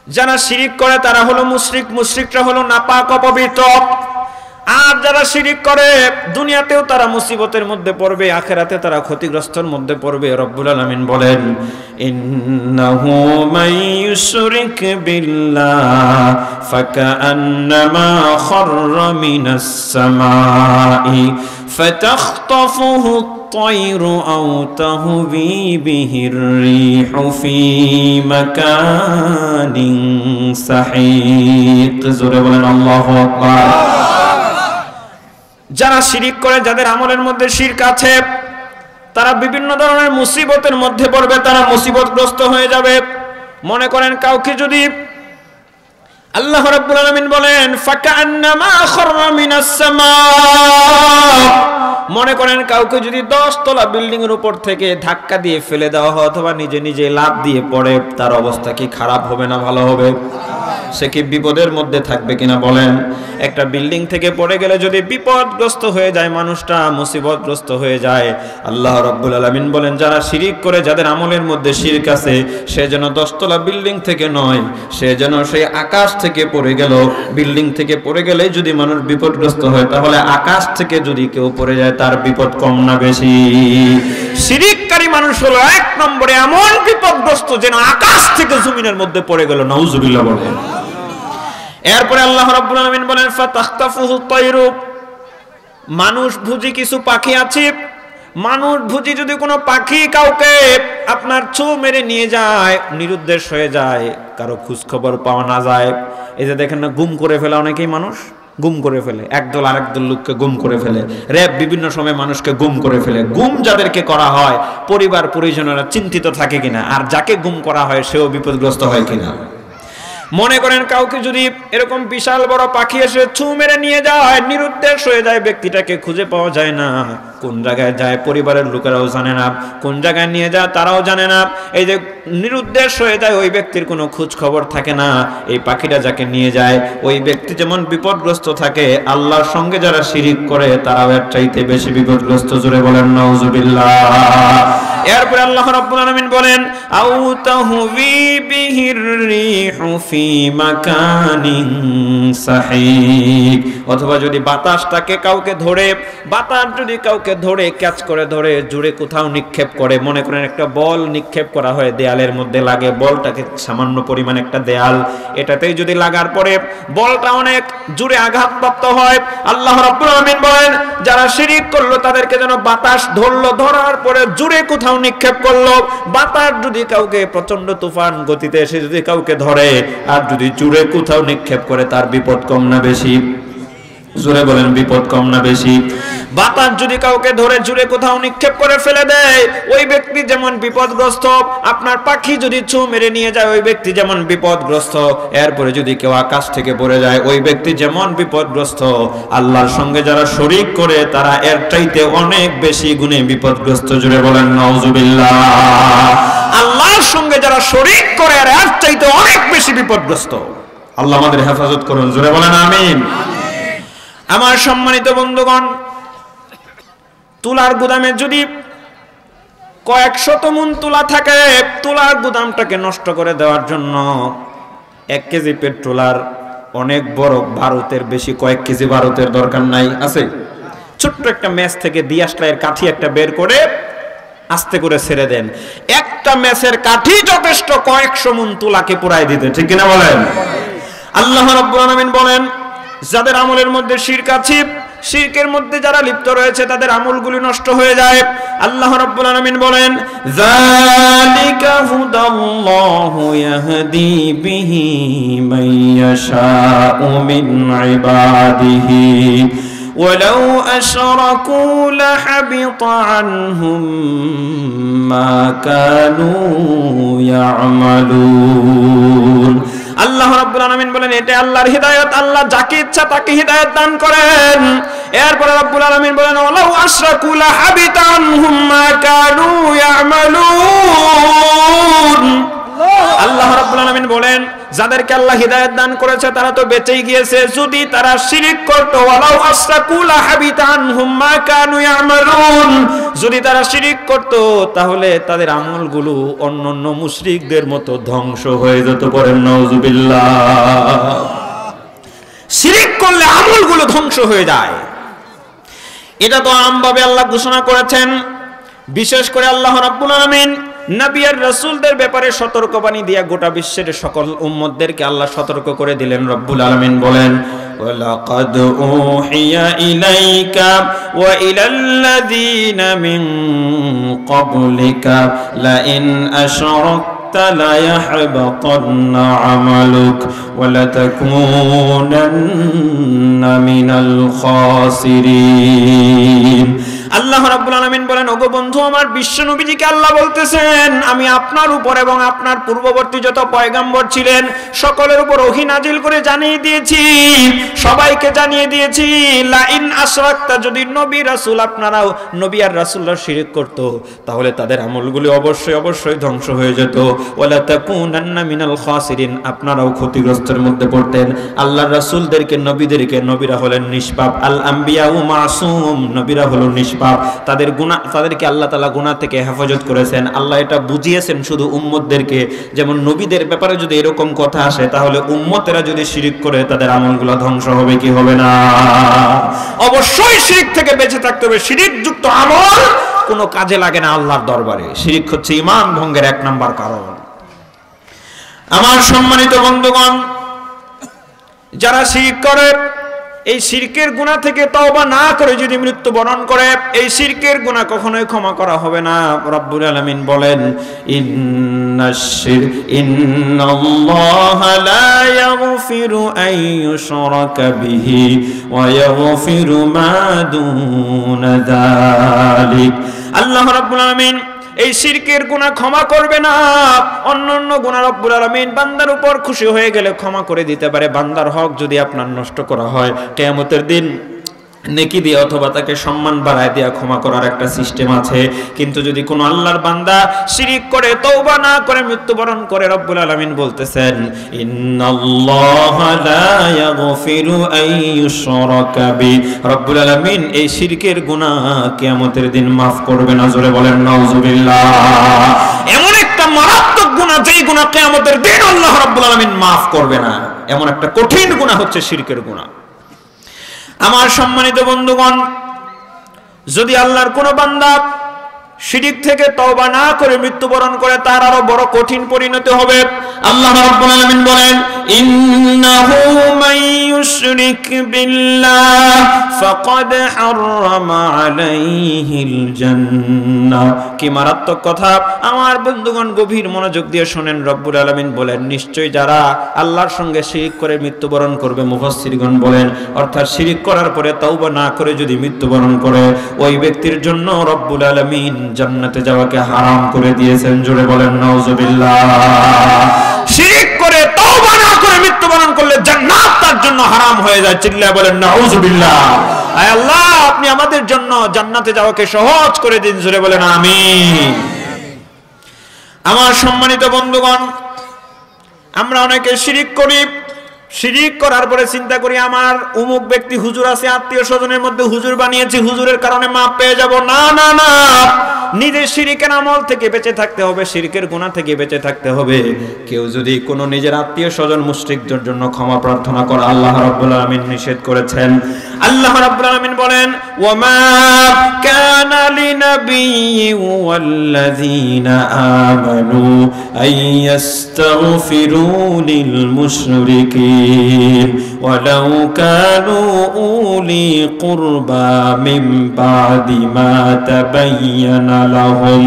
[SPEAKER 1] যারা শিরিক করে তারা হলো মুশরিক। মুশরিকরা হলো নাপাক, অপবিত্র। আর যারা শিরিক করে দুনিয়াতেও তারা মুসিবতের মধ্যে পড়বে, আখিরাতে তারা ক্ষতিগ্রস্তের মধ্যে পড়বে। রব্বুল আলামিন বলেন ইন্নাহু মাইয়ুশরিক বিল্লাহ ফাকান্নামা খাররা মিনাস সামাই ফাতাখতাফুহু الطير أو تهوي به الريح في مكان سحيق زوره বলেন আল্লাহু আকবার। যারা শিরিক করে, যাদের আমলের মধ্যে শিরক আছে, তারা বিভিন্ন ধরনের মুসিবতের মধ্যে পড়বে, তারা মুসিবতগ্রস্ত হয়ে যাবে। মনে করেন কাউকে যদি আল্লাহ রাব্বুল আলামিন বলেন ফাকান্নামা খাররা মিনাস সামা, মনে করেন কাউকে যদি 10 তলা বিল্ডিং এর উপর থেকে ধাক্কা দিয়ে ফেলে দেওয়া হয় অথবা নিজে নিজে লাফ দিয়ে পড়ে, তার অবস্থা কি খারাপ হবে না ভালো হবে? সে কি বিপদের মধ্যে থাকবে কিনা বলেন? একটা বিল্ডিং থেকে পড়ে গেলে যদি বিপদগ্রস্ত হয়ে যায়, মানুষটা মুসিবতগ্রস্ত হয়ে যায়, আল্লাহ রাব্বুল আলামিন বলেন যারা শিরিক করে, যাদের আমলের মধ্যে শিরক আছে, সে যেন 10 তলা বিল্ডিং থেকে নয়, সে যেন সেই আকাশ থেকে পড়ে গেল। বিল্ডিং থেকে পড়ে গেলে যদি মানুষ বিপদগ্রস্ত হয়, তাহলে আকাশ থেকে যদি কেউ পড়ে যায় তার বিপদ কম না বেশি? শিরিককারী মানুষ হলো 1 নম্বরে এমন বিপদগ্রস্ত যেন আকাশ থেকে জমিনের মধ্যে পড়ে গেল। নাউজুবিল্লাহ বলেন। এরপরে আল্লাহ রাব্বুল আলামিন বলেন ফাতাখতাফুহু তায়রু, মানুষ ভুজি কিছু পাখি আছে, মানুষ ভুজি যদি কোনো পাখি কাউকে আপনার ছু মেরে নিয়ে যায়, নিরুদ্দেশ হয়ে যায়, কারো খোঁজ খবর পাওয়া না যায়, এই যে দেখেন না গুম করে ফেলে অনেকেই, মানুষ গুম করে ফেলে, একদল আরেকদল লোককে গুম করে ফেলে, র‍্যাব বিভিন্ন সময় মানুষকে গুম করে ফেলে। গুম যাদেরকে করা হয় পরিবার পরিজনেরা চিন্তিত থাকে কিনা, আর যাকে গুম করা হয় সেও বিপদগ্রস্ত হয় কিনা। মনে করেন কাউকে যদি এরকম বিশাল বড় পাখি এসে ছু মেরে নিয়ে যায়, নিরুদ্দেশ হয়ে যায়, ব্যক্তিটাকে খুঁজে পাওয়া যায় না, কোন জায়গায় যায় পরিবারের লোকেরাও জানে না, কোন জায়গায় নিয়ে যায় তারাও জানে না, এই যে নিরুদ্দেশ হয়ে যায়, ওই ব্যক্তির কোনো খোঁজ খবর থাকে না। এই পাখিটা যাকে নিয়ে যায়, ওই ব্যক্তি যেমন বিপদগ্রস্ত থাকে, আল্লাহর সঙ্গে যারা শিরিক করে তারাও এর চাইতে বেশি বিপদগ্রস্ত। জোরে বলেন নাউজুবিল্লাহ। এরপরে আল্লাহ রাব্বুল আলামিন বলেন আউ তাহবি বিহির রিহু ফি মাকানিন সাহিক, অথবা যদি বাতাসটাকে কাউকে ধরে, বাতাস যদি কাউকে ধরে ক্যাচ করে ধরে জুড়ে কোথাও নিক্ষেপ করে, মনে করেন একটা বল নিক্ষেপ করা হয়, দেয়ালের মধ্যে লাগে, বলটাকে সামান্য পরিমাণ একটা দেয়াল, এটাতেই যদি লাগার পরে বলটা অনেক জুড়ে আঘাতপ্রাপ্ত হয়, আল্লাহ রাব্বুল আলামিন বলেন যারা শিরিক করলো তাদেরকে যেন বাতাস ধরলো, ধরার পরে জুড়ে কোথাও নিক্ষেপ করলো, বাতাস যদি কাউকে প্রচন্ড তুফান গতিতে এসে যদি কাউকে ধরে আর যদি জুড়ে কোথাও নিক্ষেপ করে, তার বিপদ কম না বেশি? জোরে বলেন বিপদ কম না বেশি? বাতাস যদি কাউকে ধরে জুড়ে কোথাও নিক্ষেপ করে ফেলে দেয়, ওই ব্যক্তি যেমন বিপদগ্রস্ত, আপনার পাখি যদি ছু মেরে নিয়ে যায় ওই ব্যক্তি যেমন বিপদগ্রস্ত, এরপরে যদি কেউ আকাশ থেকে পড়ে যায় ওই ব্যক্তি যেমন বিপদগ্রস্ত, আল্লাহর সঙ্গে যারা শরীক করে তারা এর চাইতে অনেক বেশি গুণে বিপদগ্রস্ত। জুড়ে বলেন নাউজুবিল্লাহ। আল্লাহর সঙ্গে যারা শরীক করে এর চাইতে অনেক বেশি বিপদগ্রস্ত। আল্লাহ আমাদের হেফাজত করুন। জোরে বলেন আমিন। আমার সম্মানিত বন্ধুগণ, তুলার গুদামে যদি কয়েক শত মণ তুলা থাকে, তুলার গুদামটাকে নষ্ট করে দেওয়ার জন্য 1 কেজি পেট্রোল আর অনেক বড় ভারতের বেশি কয়েক কেজি ভারতের দরকার নাই। আছে ছোট্ট একটা ম্যাচ থেকে দিয়াশলাইয়ের কাঠি একটা বের করে আস্তে করে ছেড়ে দেন, একটা ম্যাচের কাঠি যথেষ্ট কয়েকশো মণ তুলাকে পুরাই দিতে, ঠিক কিনা বলেন? আল্লাহ রাব্বুল আলামিন বলেন যাদের আমলের মধ্যে শিরক আছে, শিরকের মধ্যে যারা লিপ্ত রয়েছে তাদের আমলগুলি নষ্ট হয়ে যায়। আল্লাহ রাব্বুল আলামিন বলেন যালিকা হুদাল্লাহু ইয়াহদি বিহি মান ইয়াশাউ মিন ইবাদিহি ওয়ালাউ আশরাকু লাহাবিত আনহুম মা কানু ইয়ামালুন। আল্লাহ রাব্বুল আলামিন বলেন এটা আল্লাহর হিদায়াত, আল্লাহ যাকে ইচ্ছা তাকে হিদায়াত দান করেন। এরপর রাব্বুল আলামিন বলেন ওয়ালাউ আশরাকু লাহাবিতা আনহুম মা কানু ইয়ামালুন। আল্লাহ রাব্বুল আলামিন বলেন যাদেরকে আল্লাহ হিদায়াত দান করেছে তারা তো বেঁচেই গিয়েছে, যদি তারা শিরক করত ওয়ালাউ আশরাকু লাহাবিতা আনহুম মা কানু ইয়ামালুন, যদি তারা শিরক করত তাহলে তাদের আমলগুলো অন্যান্য মুশরিকদের মতো ধ্বংস হয়ে যেত। পড়েন নাউজুবিল্লাহ। শিরক করলে আমলগুলো ধ্বংস হয়ে যায়, এটা তো আমভাবে আল্লাহ ঘোষণা করেছেন। বিশেষ করে আল্লাহ রাব্বুল আলামিন নবী আর রাসূলদের ব্যাপারে সতর্কবাণী দিয়া গোটা বিশ্বের সকল উম্মতদেরকে আল্লাহ সতর্ক করে দিলেন। রব্বুল আলামিন বলেন ওয়ালাকাদ উহিয়া ইলাইকা ওয়া ইলাল্লাযীনা মিন ক্বাবলিকা লা ইন আশরাকতা লা ইয়াহবাতান্না আমালুক ওয়া লা তাকুনান্না মিনাল খাসিরিন। আল্লাহ রাব্বুল আলামিন বলেন, ওগো বন্ধু আমার, বিশ্ব নবীজিকে আল্লাহ বলতেছেন আমি আপনার উপর এবং আপনার পূর্ববর্তী যত পয়গম্বর ছিলেন সকলের উপর ওহী নাজিল করে জানিয়ে দিয়েছি, সবাইকে জানিয়ে দিয়েছি, লা ইন আশরাকতা, যদি নবী রাসূল আপনারাও নবী আর রাসূলরা শিরক করত তাহলে তাদের আমলগুলো অবশ্যই অবশ্যই ধ্বংস হয়ে যেত, ওয়ালা তাকুনান্না মিনাল খাসিরিন, আপনারাও ক্ষতিগ্রস্তের মধ্যে পড়তেন। আল্লাহর রাসূলদেরকে নবীদেরকে, নবীরা হলেন নিষ্পাপ, আল আম্বিয়া ও মাসুম, নবীরা হলো নিষ্পাপ, তাদের গুনাহ, তাদেরকে আল্লাহ তাআলা গুনাহ থেকে হেফাজত করেছেন। আল্লাহ এটা বুঝিয়েছেন শুধু উম্মতদেরকে, যেমন নবীদের ব্যাপারে যদি এরকম কথা আসে তাহলে উম্মতেরা যদি শিরক করে তাদের আমলগুলো ধ্বংস হবে কি হবে না? অবশ্যই শিরক থেকে বেঁচে থাকতে হবে। শিরকযুক্ত আমল কোনো কাজে লাগে না আল্লাহর দরবারে। শিরক হচ্ছে ঈমান ভঙ্গের এক নাম্বার কারণ। আমার সম্মানিত বন্ধুগণ, যারা শিরক করে, এই শিরকের গুনাহ থেকে তওবা না করে যদি মৃত্যুবরণ করে, এই শিরকের গুনাহ কখনোই ক্ষমা করা হবে না। রব্বুল আলামিন বলেন, ইন্নাল্লাহা লা ইয়াগফিরু আন ইউশরাকা বিহি ওয়া ইয়াগফিরু মা দুনা যালিক। আল্লাহ রাব্বুল আলামিন এই শিরকের গুনাহ ক্ষমা করবে না। অন্যান্য গুনাহ রব্বুল আলামিন বান্দার উপর খুশি হয়ে গেলে ক্ষমা করে দিতে পারে। বান্দার হক যদি আপনার নষ্ট করা হয়, কিয়ামতের দিন নেকি দিয়ে অথবা তাকে সম্মান বাড়ায় দেয়া ক্ষমা করার একটা সিস্টেম আছে। কিন্তু যদি কোনো আল্লাহর বান্দা শিরক করে তওবা না করে মৃত্যুবরণ করে, রব্বুল আলামিন বলতেছেন, ইন্নাল্লাহা লা ইয়াগফিরু আন ইউশরাকা বি, রব্বুল আলামিন এই শিরকের গুনাহ কিয়ামতের দিন maaf করবে না। জোরে বলেন নাউজুবিল্লাহ। এমন একটা মারাত্মক গুনাহ, যেই গুনাহ কিয়ামতের দিন আল্লাহ রাব্বুল আলামিন maaf করবে না, এমন একটা কঠিন গুনাহ হচ্ছে শিরকের গুনাহ। আমার সম্মানিত বন্ধুগণ, যদি আল্লাহর কোন বান্দা শিরক থেকে তওবা না করে মৃত্যুবরণ করে, তার আরো বড় কঠিন পরিণতি হবে। আল্লাহ রাব্বুল আলামিন বলেন, ইন্নাহু মান ইউশরিক বিল্লাহ ফাকাদ হারামা আলাইহিল জান্নাহ। কি মারাত্মক কথা! আমার বন্ধুগণ গভীর মনোযোগ দিয়ে শুনেন। রব্বুল আলামিন বলেন, নিশ্চয়ই যারা আল্লাহর সঙ্গে শিরক করে মৃত্যুবরণ করবে, মুফাসসিরগণ বলেন অর্থাৎ শিরক করার পরে তওবা না করে যদি মৃত্যুবরণ করে, ওই ব্যক্তির জন্য রব্বুল আলামিন জান্নাতে যাওয়াকে হারাম করে দিয়েছেন। জোরে বলেন নাউজুবিল্লাহ। শিরক করে তওবা না করে মৃত্যুবরণ করলে জান্নাত তার জন্য হারাম হয়ে যায়। চিল্লায়ে বলেন নাউজুবিল্লাহ। আয় আল্লাহ, আপনি আমাদের জন্য জান্নাতে যাওয়াকে সহজ করে দিন। জোরে বলেন আমিন। আমার সম্মানিত বন্ধুগণ, আমরা অনেকে শিরক করি। শিরক করার পরে চিন্তা করি আমার অমুক ব্যক্তি হুজুর আছে, আত্মীয় স্বজনের মধ্যে হুজুর বানিয়েছি, হুজুরের কারণে মাপ পেয়ে যাব। না না না, নিজের শিরকের আমল থেকে বেঁচে থাকতে হবে, শিরকের গুনাহ থেকে বেঁচে থাকতে হবে। কেউ যদি কোনো নিজের আত্মীয় স্বজন মুশরিকদের জন্য ক্ষমা প্রার্থনা করে, আল্লাহ রাব্বুল আলামিন নিষেধ করেছেন। আল্লাহ রাব্বুল আলামিন বলেন, ওয়ামা কানা লিনাবিয়্যিন ওয়াল্লাযীনা আমানু আইয়াস্তাগফিরু লিল মুশরিকিন ওয়ালাউ কানু উলি কুরবা মিন বাদি মা তাবায়্যানা লাহুম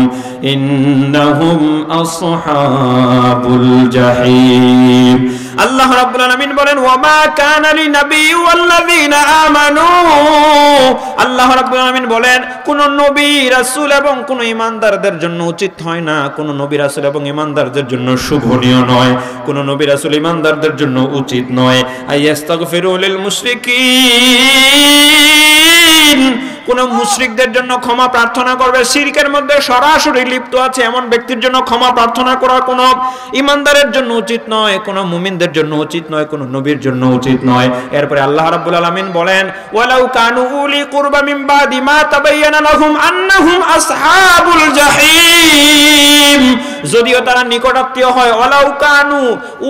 [SPEAKER 1] ইন্নাহুম আসহাবুল জাহিম। আল্লাহ রাব্বুল আলামিন বলেন, ওয়ামা কানা লিনাবিয়্যিন ওয়াল্লাযীনা আমানু, আল্লাহ রাব্বুল আলামিন বলেন কোন নবী রাসূল এবং কোন ঈমানদারদের জন্য উচিত হয় না, কোন নবী রাসূল এবং ঈমানদারদের জন্য শুভনীয় নয়, কোন নবী রাসূল ঈমানদারদের জন্য উচিত নয়, আইয়াস্তাগফিরু লিল মুশরিকিন, কোন মুশরিকদের জন্য ক্ষমা প্রার্থনা করবে। শিরকের মধ্যে সরাসরি লিপ্ত আছে এমন ব্যক্তির জন্য ক্ষমা প্রার্থনা করা কোন ঈমানদারের জন্য উচিত নয়, কোন মুমিনদের জন্য উচিত নয়, কোন নবীর জন্য উচিত নয়। এরপরে আল্লাহ রাব্বুল আলামিন বলেন, ওয়ালাউ কানু উলি কুরবা মিন বাদি মা তাবায়্যানা লাহুম আন্নাহুম আসহাবুল জাহিম, যদিও তারা নিকটাত্মীয় হয়, ওয়ালাউ কানু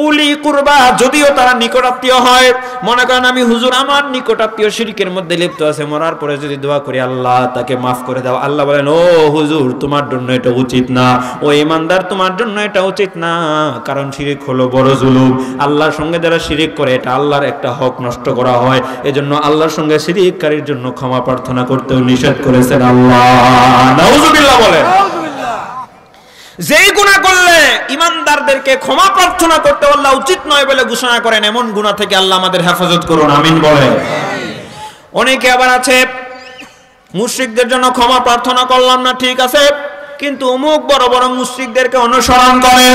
[SPEAKER 1] উলি কুরবা, যদিও তারা নিকটাত্মীয় হয়। মনে করেন আমি হুজুর, আমার নিকটাত্মীয় শিরকের মধ্যে লিপ্ত আছে, মরার পরে যদি দোয়া করি আল্লাহ তাকে মাফ করে দাও, আল্লাহ বলেন, ও হুজুর তোমার জন্য এটা উচিত না, ও ঈমানদার তোমার জন্য এটা উচিত না, কারণ শিরক হলো বড় জুলুম। আল্লাহর সঙ্গে যারা শিরক করে এটা আল্লাহর একটা হক নষ্ট করা হয়। এজন্য আল্লাহর সঙ্গে শিরককারীর জন্য ক্ষমা প্রার্থনা করতেও নিষেধ করেছেন আল্লাহ। নাউজুবিল্লাহ বলেন। যেই গুনাহ করলে ঈমানদারদেরকে ক্ষমা প্রার্থনা করতে আল্লাহ উচিত নয় বলে ঘোষণা করেন, এমন গুনাহ থেকে আল্লাহ আমাদের হেফাজত করুন। আমিন বলেন। অনেকে আবার আছে মুশরিকদের জন্য ক্ষমা প্রার্থনা করলাম না, ঠিক আছে, কিন্তু অমুক বড় বড় মুশরিকদেরকে অনুসরণ করে।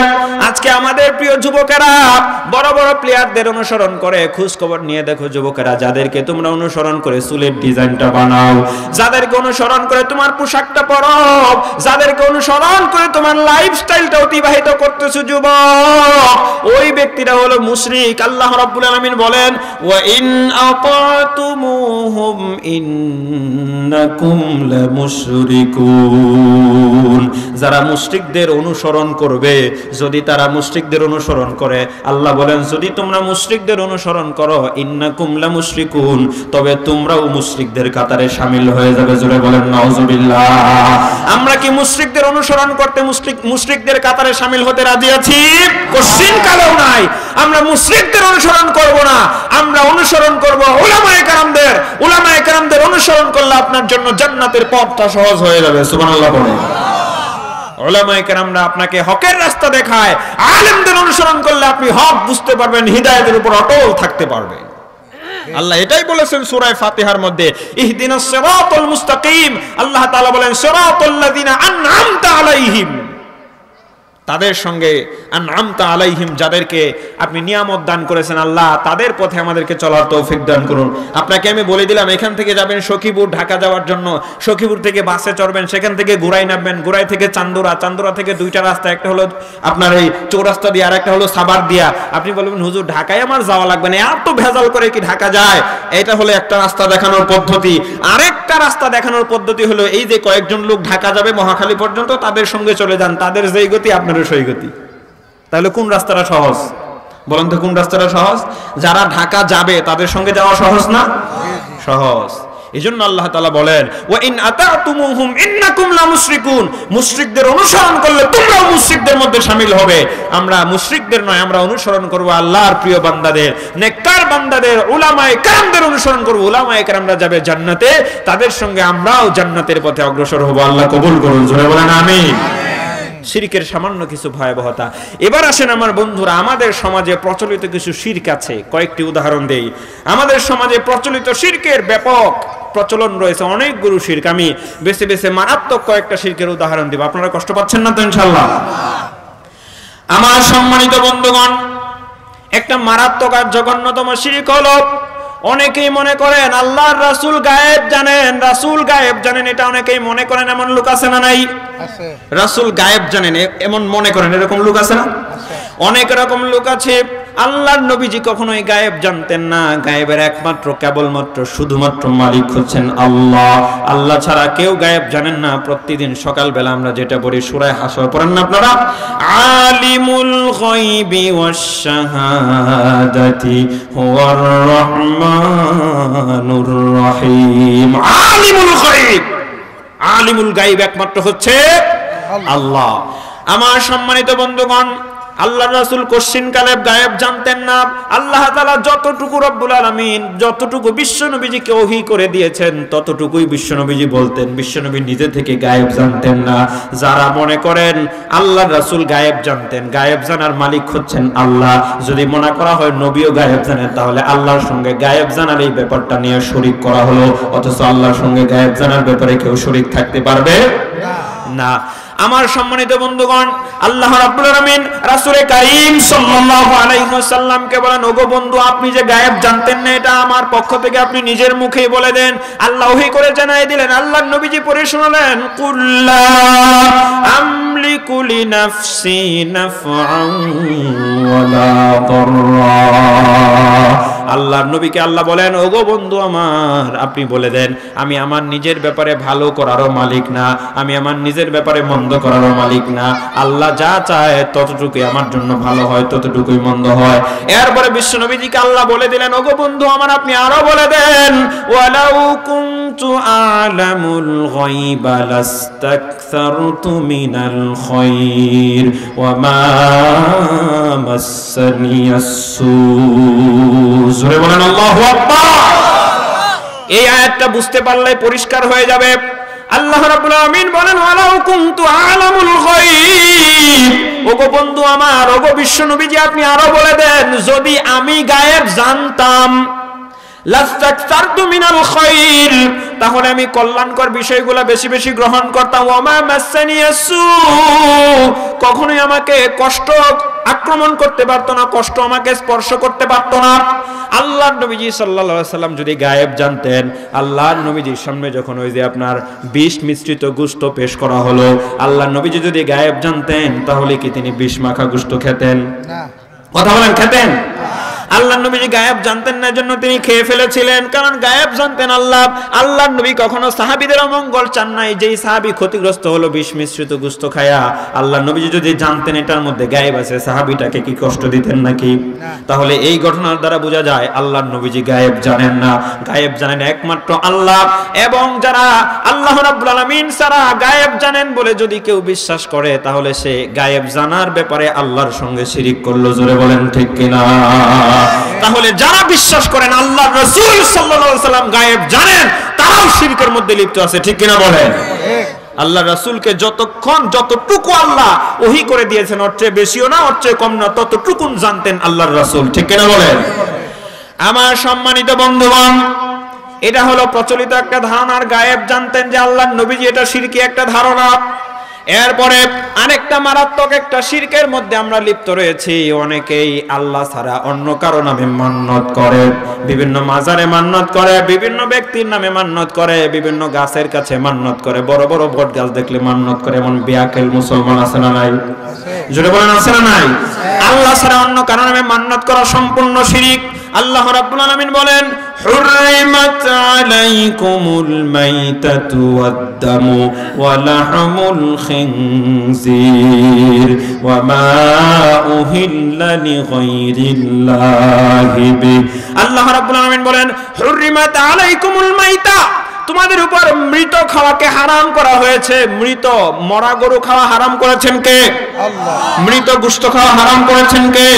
[SPEAKER 1] আজকে আমাদের প্রিয় যুবকেরা বড় বড় প্লেয়ারদের অনুসরণ করে। খোঁজ খবর নিয়ে দেখো যুবকেরা, যাদেরকে তোমরা অনুসরণ করে চুলের ডিজাইনটা বানাও, যাদেরকে অনুসরণ করে তোমার পোশাকটা পরো, যাদেরকে অনুসরণ করে তোমার লাইফস্টাইলটা অতিবাহিত করতেছো যুবক, ওই ব্যক্তিরা হলো মুশরিক। আল্লাহ রাব্বুল আলামিন বলেন, ওয়া ইন আতাতুমুহুম ইন্নাকুম লামুশরিকুন। যারা মুশরিকদের অনুসরণ করবে, যদি তারা মুশরিকদের অনুসরণ করে, আল্লাহ বলেন যদি তোমরা মুশরিকদের অনুসরণ করো, ইন্নাকুম লামুশরিকুন, তবে তোমরাও মুশরিকদের কাতারে শামিল হয়ে যাবে। জোরে বলেন নাউজুবিল্লাহ। আমরা কি মুশরিকদের অনুসরণ করতে মুশরিকদের কাতারে শামিল হতে রাজি আছি? কোশ্চিন কালেও নাই। আমরা মুশরিকদের অনুসরণ করব না, আমরা অনুসরণ করব উলামায়ে কেরামদের। উলামায়ে কেরামদের অনুসরণ করলে আপনার জন্য জান্নাতের পথটা সহজ হয়ে যাবে। সুবহানাল্লাহ বলেন। উলামায়ে কেরামরা আপনাকে হকের রাস্তা দেখায়, আলেমদের অনুসরণ করলে আপনি হক বুঝতে পারবেন, হিদায়াতের উপর অটল থাকতে পারবেন। আল্লাহ এটাই বলেছেন সূরা ফাতিহার মধ্যে, ইহদিনাস সিরাতাল মুস্তাকিম। আল্লাহ তাআলা বলেন সিরাতাল্লাযিনা আন'আমতা আলাইহিম, তাদের সঙ্গে আন'আমতা আলাইহিম, যাদেরকে আপনি নিয়ামত দান করেছেন আল্লাহ, তাদের পথে আমাদেরকে চলার তৌফিক দান করুন। আপনাকে আমি বলে দিলাম, এখান থেকে যাবেন সখীপুর ঢাকা যাওয়ার জন্য, সখীপুর থেকে বাসে চড়বেন, সেখান থেকে গুরাই নামবেন, গুরাই থেকে চান্দুরা, চান্দুরা থেকে দুইটা রাস্তা, একটা হলো আপনার এই চৌরাস্তা দিয়ে, আর একটা হলো সাভার দিয়া। আপনি বলবেন হুজুর ঢাকায় আমার যাওয়া লাগবে না, এত ভেজাল করে কি ঢাকা যায়? এটা হলো একটা রাস্তা দেখানোর পদ্ধতি। আরেকটা রাস্তা দেখানোর পদ্ধতি হলো এই যে কয়েকজন লোক ঢাকা যাবে মহাখালী পর্যন্ত, তাদের সঙ্গে চলে যান, তাদের যেই গতি আপনার সেই গতি। তাহলে কোন রাস্তাটা সহজ বলেন তো? কোন রাস্তাটা সহজ? যারা ঢাকা যাবে তাদের সঙ্গে যাওয়া সহজ না? সহজ। এজন্য আল্লাহ তাআলা বলেন, ওয়া ইন আতাতুমুহুম ইন্নাকুম লামুশরিকুন, মুশরিকদের অনুসরণ করলে তোমরাও মুশরিকদের মধ্যে শামিল হবে। আমরা মুশরিকদের নয়, আমরা অনুসরণ করব আল্লাহর প্রিয় বান্দাদের, নেককার বান্দাদের, উলামায়ে কেরামদের অনুসরণ করব। উলামায়ে কেরামরা যাবে জান্নাতে, তাদের সঙ্গে আমরাও জান্নাতের পথে অগ্রসর হব। আল্লাহ কবুল করুন। জোরে বলেন আমিন। শিরকের সামান্য কিছু ভয়াবহতা। এবার আসেন আমার বন্ধুরা, আমাদের সমাজে প্রচলিত কিছু শিরক আছে, কয়েকটি উদাহরণ দেই। আমাদের সমাজে প্রচলিত শিরকের ব্যাপক প্রচলন রয়েছে, অনেকগুলো শিরক। আমি বেছে বেছে মারাত্মক কয়েকটা শিরকের উদাহরণ দেব। আপনারা কষ্ট পাচ্ছেন না তো ইনশাআল্লাহ? আমার সম্মানিত বন্ধুগণ, একটা মারাত্মক আর জঘন্যতম শিরক হলো, অনেকেই মনে করেন আল্লাহর রাসূল গায়েব জানেন, রাসূল গায়েব জানেন, এটা অনেকেই মনে করেন। এমন লোক আছে না নাই? আছে। রাসূল গায়েব জানেন এমন মনে করেন, এরকম লোক আছে না? আছে। অনেক রকম লোক আছে। আল্লাহর নবীজি কখনোই গায়েব জানতেন না। গায়েবের একমাত্র কেবলমাত্র শুধুমাত্র মালিক হচ্ছেন আল্লাহ। আল্লাহ ছাড়া কেউ গায়েব জানেন না। প্রতিদিন সকালবেলা আমরা যেটা পড়ি সূরা হাসর, পড়েন না আপনারা? আলিমুল গায়বি ওয়াশ শাহাদাতি হুয়ার রহমানুর রহিম। আলিমুল গায়ব, আলিমুল গায়ব একমাত্র হচ্ছে আল্লাহ। আমার সম্মানিত বন্ধুগণ, আল্লাহ রাসূল কোশ্চিন কালে গায়েব জানতেন না। আল্লাহ তাআলা যতটুকু রব্বুল আলামিন যতটুকু বিশ্বনবীজিকে ওহী করে দিয়েছেন ততটুকুই বিশ্বনবীজি বলতেন। বিশ্বনবী নিজে থেকে গায়েব জানতেন না। যারা মনে করেন আল্লাহ রাসূল গায়েব জানতেন, গায়েব জানার মালিক হচ্ছেন আল্লাহ, যদি মনে করা হয় নবীও গায়েব জানেন, তাহলে আল্লাহর সঙ্গে গায়েব জানার এই ব্যাপারটা নিয়ে শরীক করা হলো। অথচ আল্লাহর সঙ্গে গায়েব জানার ব্যাপারে কেউ শরীক থাকতে পারবে না। আমার সম্মানিত বন্ধুগণ, আল্লাহ রাব্বুল আলামিন রাসূল কারীম সাল্লাল্লাহু আলাইহি ওয়াসাল্লামকে বলেন, ওগো বন্ধু, আপনি যে গায়েব জানতেন না, এটা আমার পক্ষ থেকে আপনি নিজের মুখেই বলে দেন। আল্লাহ ওহী করে জানাই দিলেন। আল্লাহর নবীজি পড়ে শোনালেন, কুল্লা আমলিকু লিনাফসি নাফআন ওয়ালা দাররা। আল্লাহর নবীকে আল্লাহ বলেন, ওগো বন্ধু আমার, আপনি বলে দেন, আমি আমার নিজের ব্যাপারে ভালো করারও মালিক না, আমি আমার নিজের ব্যাপারে মন্দ করারও মালিক না। আল্লাহ যা চায় ততটুকুই আমার জন্য ভালো হয়, ততটুকুই মন্দ হয়। এরপরে বিশ্ব নবীজিকে আল্লাহ বলে দিলেন, ওগো বন্ধু আমার, আপনি আরো বলে দেন, ওয়ালাউ কুনতু আ'লামুল গায়বা লাস্তাকসারতু মিনাল খায়র ওয়া মা মাসসানিয়াস সূ। জোরে বলেন আল্লাহু আকবার। এই আয়াতটা বুঝতে পারলে পরিষ্কার হয়ে যাবে। আল্লাহ রাব্বুল আলামিন বলেন, ওয়ালাউ কুনতু আ'লামুল গায়ব, ওগো বন্ধু আমার, ওগো বিশ্ব নবীজি, আপনি আরো বলে দেন, যদি আমি গায়েব জানতাম লাস্তাকসারতু মিনাল খায়র, তাহলে আমি কল্যাণকর বিষয়গুলো বেশি বেশি গ্রহণ করতাম। ওয়ামা মাসানিয়াসু, কখনোই আমাকে কষ্ট আক্রমণ করতে পারতো না, কষ্ট আমাকে স্পর্শ করতে পারতো না। আল্লাহর নবীজি সাল্লাল্লাহু আলাইহি সাল্লাম যদি গায়েব জানতেন, আল্লাহর নবীজির সামনে যখন ওই যে আপনার বিষ মিশ্রিত গোশত পেশ করা হলো, আল্লাহর নবীজি যদি গায়েব জানতেন তাহলে কি তিনি বিষ মাখা গোশত খেতেন? না। কথা বলেন, খেতেন? আল্লাহর নবীজি গায়েব জানতেন না, জন্য তিনি খেয়ে ফেলেছিলেন, কারণ গায়েব জানতেন আল্লাহ। আল্লাহর নবী কখনো সাহাবীদের অমঙ্গল চান নাই। যেই সাহাবী ক্ষতিগ্রস্ত হলো বিষ মিশ্রিত গোশত খায়া, আল্লাহর নবীজি যদি জানতেন এটার মধ্যে গায়েব আছে, সাহাবীটাকে কি কষ্ট দিতেন নাকি? তাহলে এই ঘটনার দ্বারা বোঝা যায় আল্লাহর নবীজি গায়েব জানেন না, গায়েব জানেন একমাত্র আল্লাহ। এবং যারা আল্লাহ রাব্বুল আলামিন ছাড়া গায়েব জানেন বলে যদি কেউ বিশ্বাস করে, তাহলে সে গায়েব জানার ব্যাপারে আল্লাহর সঙ্গে শিরিক করলো। জোরে বলেন ঠিক কিনা? তাহলে যারা বিশ্বাস করেন আল্লাহর রাসূল সাল্লাল্লাহু আলাইহি সাল্লাম গায়েব জানেন, তারাও শিরকের মধ্যে লিপ্ত আছে। ঠিক কিনা বলেন? আল্লাহর রাসূলকে যতটুকু আল্লাহ ওহী করে দিয়েছেন, ওর চেয়ে বেশিও না, ওর চেয়ে কম না, ততটুকুন জানতেন আল্লাহর রাসূল। ঠিক কিনা বলেন? আমার সম্মানিত বন্ধুগণ, এটা হলো প্রচলিত একটা ধারণার গায়েব জানতেন যে আল্লাহর নবীজি, এটা শিরকি একটা ধারণা। এরপরে আরেকটা মারাত্মক একটা শিরকের মধ্যে আমরা লিপ্ত রয়েছি। অনেকেই আল্লাহ ছাড়া অন্য কারো নামে মান্যত করে, বিভিন্ন মাজারে মান্যত করে, বিভিন্ন ব্যক্তির নামে মান্যত করে, বিভিন্ন গাছের কাছে মান্যত করে, বড় বড় বট গাছ দেখলে মান্যত করে। এমন বেয়াকেল মুসলমান আছে না নাই? জোরে বলেন, আছে না নাই? আল্লাহ ছাড়া অন্য কারো নামে মান্যত করা সম্পূর্ণ শিরক। আল্লাহ রাব্বুল আলামিন বলেন, হুররিমাত আলাইকুমুল মাইতাতু ওয়াদ-দামু ওয়া লাহমুল খিনজির ওয়া মা উহিল্লা লিগাইরিল্লাহি বি। আল্লাহ রাব্বুল আলামিন বলেন, হুররিমাত আলাইকুমুল মাইতা, তোমাদের উপর মৃত খাওয়াকে হারাম করা হয়েছে। মৃত মরা গরু খাওয়া হারাম করেছেন কে? আল্লাহ। মৃত গোশত খাওয়া হারাম করেছেন কে?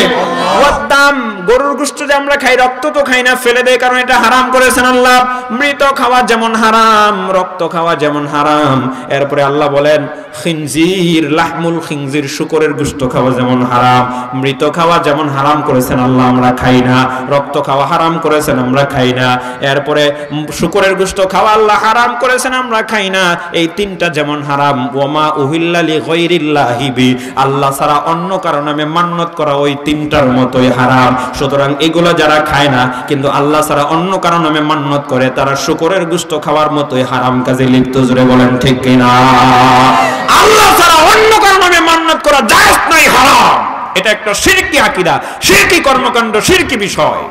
[SPEAKER 1] ওয়াদ-দাম, গরুর গোশত যে আমরা খাই, রক্ত তো খাই না, ফেলে দেয়, কারণ এটা হারাম করেছেন আল্লাহ। মৃত খাওয়া যেমন হারাম, রক্ত খাওয়া যেমন হারাম। এরপরে আল্লাহ বলেন, খিনজির, লাহমুল খিনজির, শূকরের গোশত খাওয়া যেমন হারাম, মৃত খাওয়া যেমন হারাম করেছেন আল্লাহ, আমরা খাই না। রক্ত খাওয়া হারাম করেছেন, আমরা খাই না। এরপরে শূকরের গোশত খাওয়া আল্লাহ হারাম করেছেন, আমরা খাই না। এই তিনটা যেমন হারাম, ওয়ামা উহিল্লা লিগাইরিল্লাহি বি, আল্লাহ ছাড়া অন্য কারো নামে মান্যত করা ওই তিনটার মতোই হারাম। সুতরাং এগুলো যারা খায় না কিন্তু আল্লাহ ছাড়া অন্য কারো নামে মান্যত করে, তারা শূকরের গোশত খাওয়ার মতোই হারাম কাজে লিপ্ত। জোরে বলেন ঠিক কিনা? আল্লাহ ছাড়া অন্য কারো নামে মান্যত করা জায়েজ নাই, হারাম। এটা একটা শিরকি আকীদা, শিরকি কর্মকাণ্ড, শিরকি বিষয়।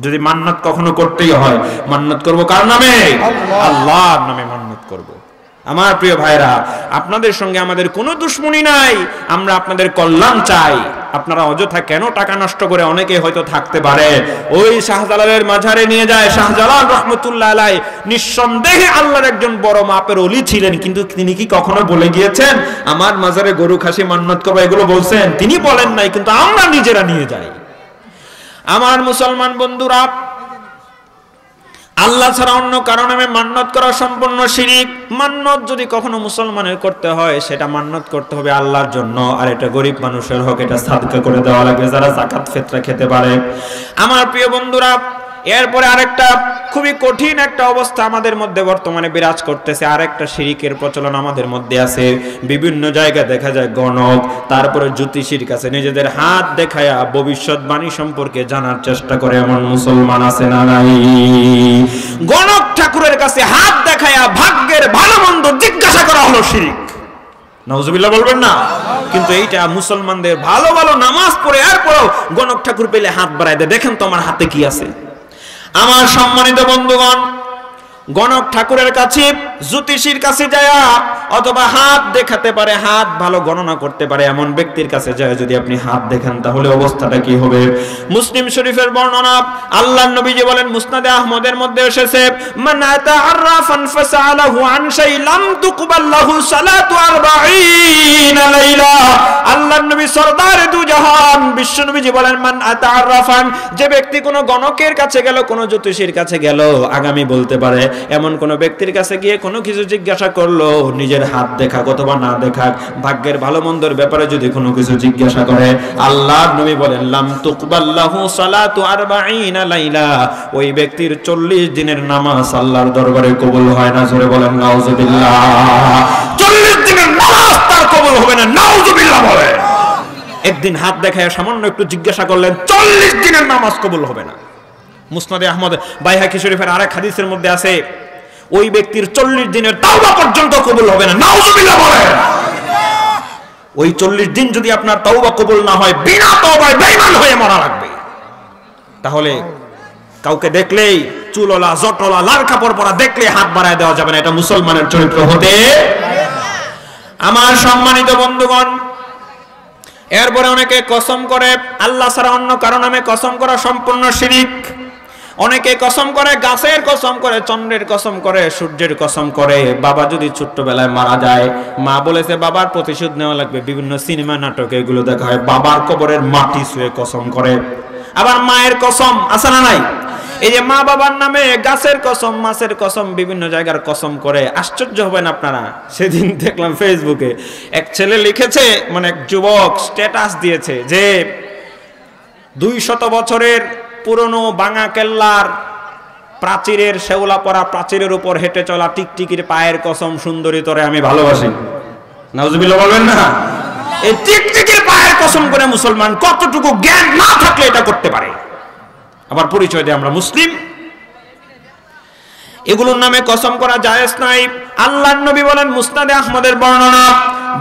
[SPEAKER 1] যদি মান্যত কখনো করতেই হয়, মান্যত করব কার নামে? আল্লাহর নামে মান্যত করব। আমার প্রিয় ভাইরা, আপনাদের সঙ্গে আমাদের কোনো দুশ্মনী নাই, আমরা আপনাদের কল্যাণ চাই। আপনারা অযথা কেন টাকা নষ্ট করে, অনেকে হয়তো থাকতে পারে ওই শাহজালালের মাজারে নিয়ে যায়। শাহজালাল রাহমাতুল্লাহ আলাইহি নিঃসন্দেহে আল্লাহর একজন বড় মাপের ওলি ছিলেন, কিন্তু তিনি কি কখনো বলে গিয়েছেন আমার মাজারে গরু খাসি মান্যত করব? এগুলো বলছেন? তিনি বলেন নাই, কিন্তু আমরা নিজেরা নিয়ে যাই। আমার মুসলমান বন্ধুরা, আল্লাহ ছাড়া অন্য কারো নামে মান্যত করা সম্পূর্ণ শিরক। মান্যত যদি কখনো মুসলমানের করতে হয়, সেটা মান্যত করতে হবে আল্লাহর জন্য, আর এটা গরিব মানুষের হক, এটা সাদকা করে দেওয়া লাগবে যারা যাকাত ফিতরা খেতে পারে। আমার প্রিয় বন্ধুরা, এরপরে আরেকটা খুবই কঠিন একটা অবস্থা আমাদের মধ্যে বর্তমানে বিরাজ করতেছে। আরেকটা শিরকের প্রচলন আমাদের মধ্যে আছে। বিভিন্ন জায়গায় দেখা যায় গণক, তারপরে জ্যোতিষীর কাছে নিজেদের হাত দেখায়া ভবিষ্যৎবাণী সম্পর্কে জানার চেষ্টা করে এমন মুসলমান আছে না নাই? গণক ঠাকুরের কাছে হাত দেখায়া ভাগ্যের ভালো মন্দ জিজ্ঞাসা করা হলো শিরক। নাউজুবিল্লাহ বলবেন না? কিন্তু এইটা মুসলমানদের ভালো ভালো নামাজ পড়ে এরপরও গণক ঠাকুর পেলে হাত বাড়ায় দেয়, দেখেন তো আমার হাতে কি আছে। আমার সম্মানিত বন্ধুগণ, গণক ঠাকুরের কাছে, জ্যোতিষীর কাছে যায় অথবা হাত দেখাতে পারে, হাত ভালো গণনা করতে পারে এমন ব্যক্তির কাছে যায় যদি আপনি হাত দেখেন, তাহলে অবস্থাটা কি হবে? মুসলিম শরীফের বর্ণনা, আল্লাহর নবীজি বলেন, মুসনাদে আহমদের মধ্যে এসেছে, মান আতা আররাফান ফাসালাহু আন শাই লাম তুকবাল লাহু সালাতু 40 লাইলা। আল্লাহর নবী সরদারে দু জাহান বিশ্ব নবীজি বলেন, মান আতা আররাফান, যে ব্যক্তি কোন গণকের কাছে গেল, কোন জ্যোতিষীর কাছে গেল, আগামী বলতে পারে, এমন কোন ব্যক্তির কাছে গিয়ে কোনো কিছু জিজ্ঞাসা করলো, নিজের হাত দেখাক অথবা না দেখাক, ভাগ্যের ভালো মন্দের ব্যাপারে যদি কোনো কিছু জিজ্ঞাসা করে, আল্লাহর নবী বলেন লাম তুকবাল্লাহু সালাতু 40 লাইলা, ওই ব্যক্তির 40 দিনের নামাজ আল্লাহর দরবারে কবুল হয় না। জোরে বলেন নাউজুবিল্লাহ। 40 দিনের নামাজ তার কবুল হবে না, নাউজুবিল্লাহ বলে। একদিন হাত দেখায় সামান্য একটু জিজ্ঞাসা করলেন, 40 দিনের নামাজ কবুল হবে না। মুসনাদে আহমদ বাইহাকি শরীফের আরেক হাদিসের মধ্যে আছে, ওই ব্যক্তির 40 দিনের তাওবা পর্যন্ত কবুল হবে না, নাউজুবিল্লাহ বলে। ওই 40 দিন যদি আপনার তাওবা কবুল না হয়, বিনা তওবায় বেঈমান হয়ে মরা লাগবে। তাহলে কাউকে দেখলেই চুলওয়ালা, জটওয়ালা, লাল কাপড় পরা দেখলে হাত বাড়ায় দেওয়া যাবে না, এটা মুসলমানের চরিত্র হতে। আমার সম্মানিত বন্ধুগণ, এরপরে অনেকে কসম করে আল্লাহ ছাড়া অন্য কারো নামে কসম করা সম্পূর্ণ শিরক। অনেকে কসম করে গাছের কসম করে, চন্দ্রের কসম করে, সূর্যের কসম করে। বাবা যদি ছোট্টবেলায় মারা যায়, মা বলেছে বাবার প্রতিশোধ নেওয়া লাগবে, বিভিন্ন সিনেমা নাটকে এগুলো দেখা হয়। বাবার কবরের মাটি ছুঁয়ে কসম করে। আবার মায়ের কসম আছে না নাই? এই যে মা বাবার নামে গাছের কসম, মাছের কসম, বিভিন্ন জায়গার কসম করে। আশ্চর্য হবেন আপনারা, সেদিন দেখলাম ফেসবুকে এক ছেলে লিখেছে, মানে এক যুবক স্ট্যাটাস দিয়েছে যে 200 বছরের পুরনো বাঙা কেল্লার প্রাচীরের, শেওলা পরা প্রাচীরের উপর হেঁটে চলা টিকটিকির পায়ের কসম, সুন্দরী তোরে আমি ভালোবাসি। নাউজুবিল্লাহ বলবেন না? এই টিকটিকির পায়ের কসম করে মুসলমান কতটুকু জ্ঞান না থাকলে এটা করতে পারে? আবার পরিচয় দিয়ে আমরা মুসলিম। এগুলোর নামে কসম করা জায়েজ নাই। আল্লাহর নবী বলেন, মুসনাদে আহমদের বর্ণনা,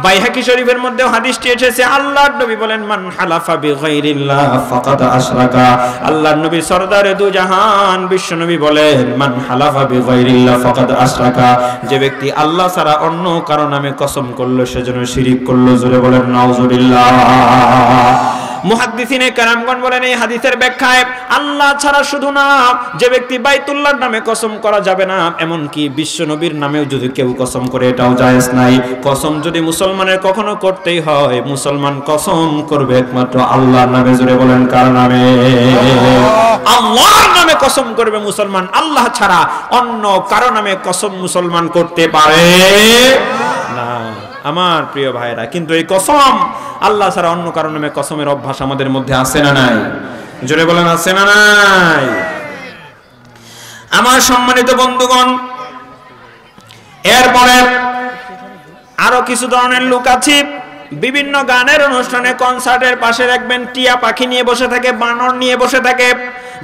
[SPEAKER 1] বাইহাকি শরীফের মধ্যে হাদিসটি এসেছে, আল্লাহর নবী বলেন মান হালাফা বিগাইরিল্লাহ ফাকাদ আশরাকা। আল্লাহর নবী সরদারে দু জাহান বিশ্ব নবী বলেন মান হালাফা বিগাইরিল্লাহ ফাকাদ আশরাকা, যে ব্যক্তি আল্লাহ ছাড়া অন্য কারো নামে কসম করলো সেজন্য শিরক করলো। জোরে বলেন নাউজুবিল্লাহ। মুহাদ্দিসিনে কেরামগণ বলেন এই হাদিসের ব্যাখ্যায় আল্লাহ ছাড়া শুধু না, যে ব্যক্তি বাইতুল্লাহর নামে কসম করা যাবে না, এমনকি বিশ্ব নবীর নামেও যদি কেউ কসম করে এটাও জায়েজ নাই। কসম যদি মুসলমানের কখনো করতেই হয়, মুসলমান কসম করবে একমাত্র আল্লাহর নামে। জোরে বলেন কার নামে? আল্লাহর নামে কসম করবে মুসলমান। আল্লাহ ছাড়া অন্য কারো নামে কসম মুসলমান করতে পারে না। আমার প্রিয় ভাইরা, কিন্তু এই কসম আল্লাহ ছাড়া অন্য কারো নামে কসমের অভ্যাস আমাদের মধ্যে আছে না নাই? জোরে বলেন আছে না নাই? আমার সম্মানিত বন্ধুগণ, এরপরে আরো কিছু ধরনের লোক আছে, বিভিন্ন গানের অনুষ্ঠানে, কনসার্টের পাশে দেখবেন টিয়া পাখি নিয়ে বসে থাকে, বানর নিয়ে বসে থাকে।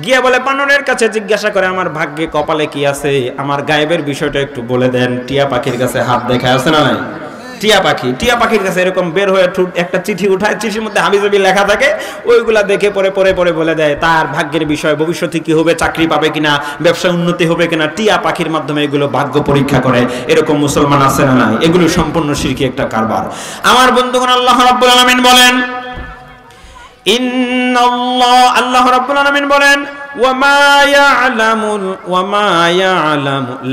[SPEAKER 1] গিয়ে বলে বানরের কাছে জিজ্ঞাসা করে আমার ভাগ্যে কপালে কি আছে, আমার গায়েবের বিষয়টা একটু বলে দেন। টিয়া পাখির কাছে হাত দেখায়, আছে না নাই? টিয়া পাখির কাছে এরকম বের হয়ে একটা চিঠি উঠায়, চিঠির মধ্যে হাবিজাবি লেখা থাকে, ওইগুলা দেখে পরে বলে দেয় তার ভাগ্যের বিষয়, ভবিষ্যতে কি হবে, চাকরি পাবে কিনা, ব্যবসা উন্নতি হবে কিনা। টিয়া পাখির মাধ্যমে এগুলো ভাগ্য পরীক্ষা করে। এরকম মুসলমান আছে না নাই? এগুলো সম্পূর্ণ শিরকি একটা কারবার। আমার বন্ধুগণ, আল্লাহ রাব্বুল আলামিন বলেন, আল্লাহ রাব্বুল আলামিন বলেন ওয়ামা ইয়ালামু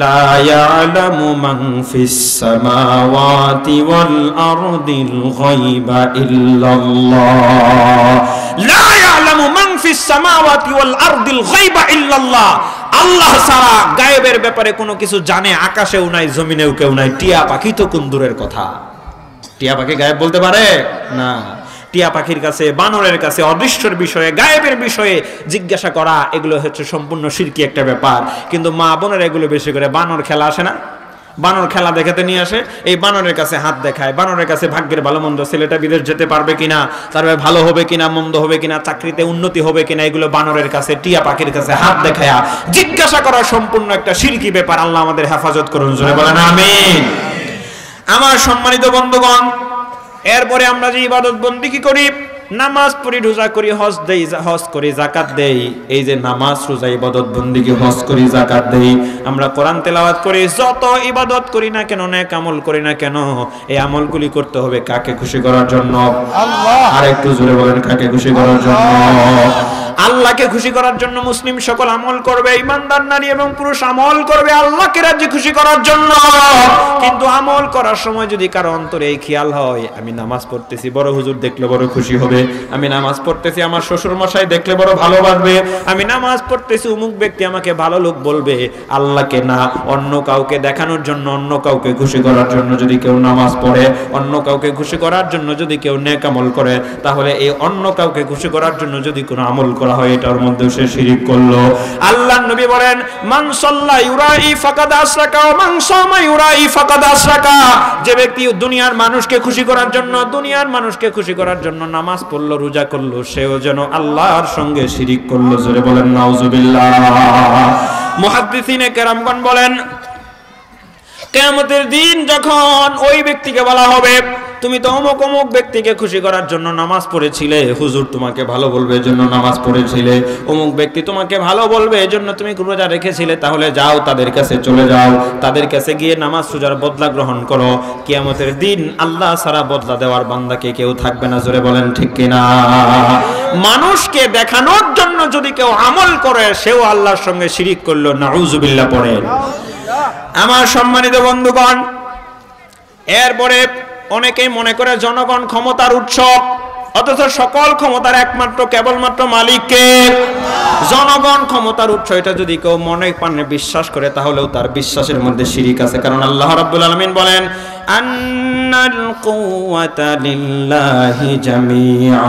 [SPEAKER 1] লা ইয়ালামু মান ফিস সামাওয়াতি ওয়াল আরদিল গায়বা ইল্লাল্লাহ। লা ইয়ালামু মান ফিস সামাওয়াতি ওয়াল আরদিল গায়বা ইল্লাল্লাহ। আল্লাহ ছাড়া গায়েবের ব্যাপারে কোনো কিছু জানে আকাশেও নাই, জমিনেও কেউ নাই। টিয়া পাখি তো কোন দূরের কথা। টিয়া পাখি গায়েব বলতে পারে না। টিয়া পাখির কাছে, বানরের কাছে অদৃশ্যের বিষয়ে, গায়েবের বিষয়ে জিজ্ঞাসা করা, এগুলো হচ্ছে সম্পূর্ণ শিরকি একটা ব্যাপার। কিন্তু মা বোনের এগুলো বেশি করে বানর খেলা আসে না, বানর খেলা দেখাতে নিয়ে আসে, এই বানরের কাছে হাত দেখায়, বানরের কাছে ভাগ্যের ভালো মন্দ, ছেলেটা বিদেশ যেতে পারবে কিনা, তারপরে ভালো হবে কিনা, মন্দ হবে কিনা, চাকরিতে উন্নতি হবে কিনা, এগুলো বানরের কাছে, টিয়া পাখির কাছে হাত দেখায়া জিজ্ঞাসা করা সম্পূর্ণ একটা শিরকি ব্যাপার। আল্লাহ আমাদের হেফাজত করুন, জোরে বলেন আমিন। আমার সম্মানিত বন্ধুগণ, এরপরে আমরা যে ইবাদত বন্দেগী করি, নামাজ পড়ি, রোজা করি, হজ করি, যাকাত দেই, এই যে নামাজ, রোজা, ইবাদত বন্দেগী, হজ করি, যাকাত দেই, আমরা কোরআন তেলাওয়াত করি, যত ইবাদত করি না কেন, নেক আমল করি না কেন, এই আমলগুলি করতে হবে কাকে খুশি করার জন্য? আল্লাহ। আর একটু জোরে বলেন, কাকে খুশি করার জন্য? আল্লাহকে খুশি করার জন্য মুসলিম সকল আমল করবে, ইমানদার নারী এবং পুরুষ আমল করবে আল্লাহকে রাজি খুশি করার জন্য। কিন্তু আমল করার সময় যদি কারো অন্তরে এই খেয়াল হয়, আমি নামাজ পড়তেছি বড় হুজুর দেখলে বড় খুশি হবে, আমি নামাজ পড়তেছি আমার শ্বশুর মশাই দেখলে বড় ভালোবাসবে, আমি নামাজ পড়তেছি অমুক ব্যক্তি আমাকে ভালো লোক বলবে, আল্লাহকে না অন্য কাউকে দেখানোর জন্য, অন্য কাউকে খুশি করার জন্য যদি কেউ নামাজ পড়ে, অন্য কাউকে খুশি করার জন্য যদি কেউ নেক আমল করে, তাহলে এই অন্য কাউকে খুশি করার জন্য যদি কোনো আমল করা হয় এটার মধ্যে সে শিরিক করলো। আল্লাহর নবী বলেন, মান সাল্লা ইউরাই ফাকাদ আশরাকা ওয়া মান সামা ইউরাই ফাকাদ আশরাকা। যে ব্যক্তি দুনিয়ার মানুষকে খুশি করার জন্য, দুনিয়ার মানুষকে খুশি করার জন্য নামাজ পড়লো, রোজা করলো, সেও যেন আল্লাহর সঙ্গে শিরিক করলো। জোরে বলেন নাউজুবিল্লাহ। মুহাদ্দিসিনে কেরামগণ বলেন, কিয়ামতের দিন যখন ওই ব্যক্তিকে বলা হবে, তুমি তো অমুক অমুক ব্যক্তিকে খুশি করার জন্য নামাজ পড়েছিলে, হুজুর তোমাকে ভালো বলবে এজন্য নামাজ পড়েছিলে, অমুক ব্যক্তি তোমাকে ভালো বলবে এজন্য তুমি রোজা রেখেছিলে, তাহলে যাও তাদের কাছে চলে যাও, তাদের কাছে গিয়ে নামাজ রোজার বদলা গ্রহণ করো। কিয়ামতের দিন আল্লাহ ছাড়া বদলা দেওয়ার বান্দাকে কেউ থাকবে না। জোরে বলেন ঠিক কিনা? মানুষকে দেখানোর জন্য যদি কেউ আমল করে, সেও আল্লাহর সঙ্গে শিরিক করলো। নাউজুবিল্লাহ পড়েন। আমার সম্মানিত বন্ধুগণ, এরপরে অনেকেই মনে করে জনগণ ক্ষমতার উৎস, অথচ সকল ক্ষমতার একমাত্র কেবলমাত্র মালিককে। জনগণ ক্ষমতার উৎস এটা যদি কেউ মনে প্রাণে বিশ্বাস করে, তাহলেও তার বিশ্বাসের মধ্যে শিরিক আছে। কারণ আল্লাহ রাব্বুল আলামিন বলেন, আন্নাল কুওয়াতা লিল্লাহি জামিআ,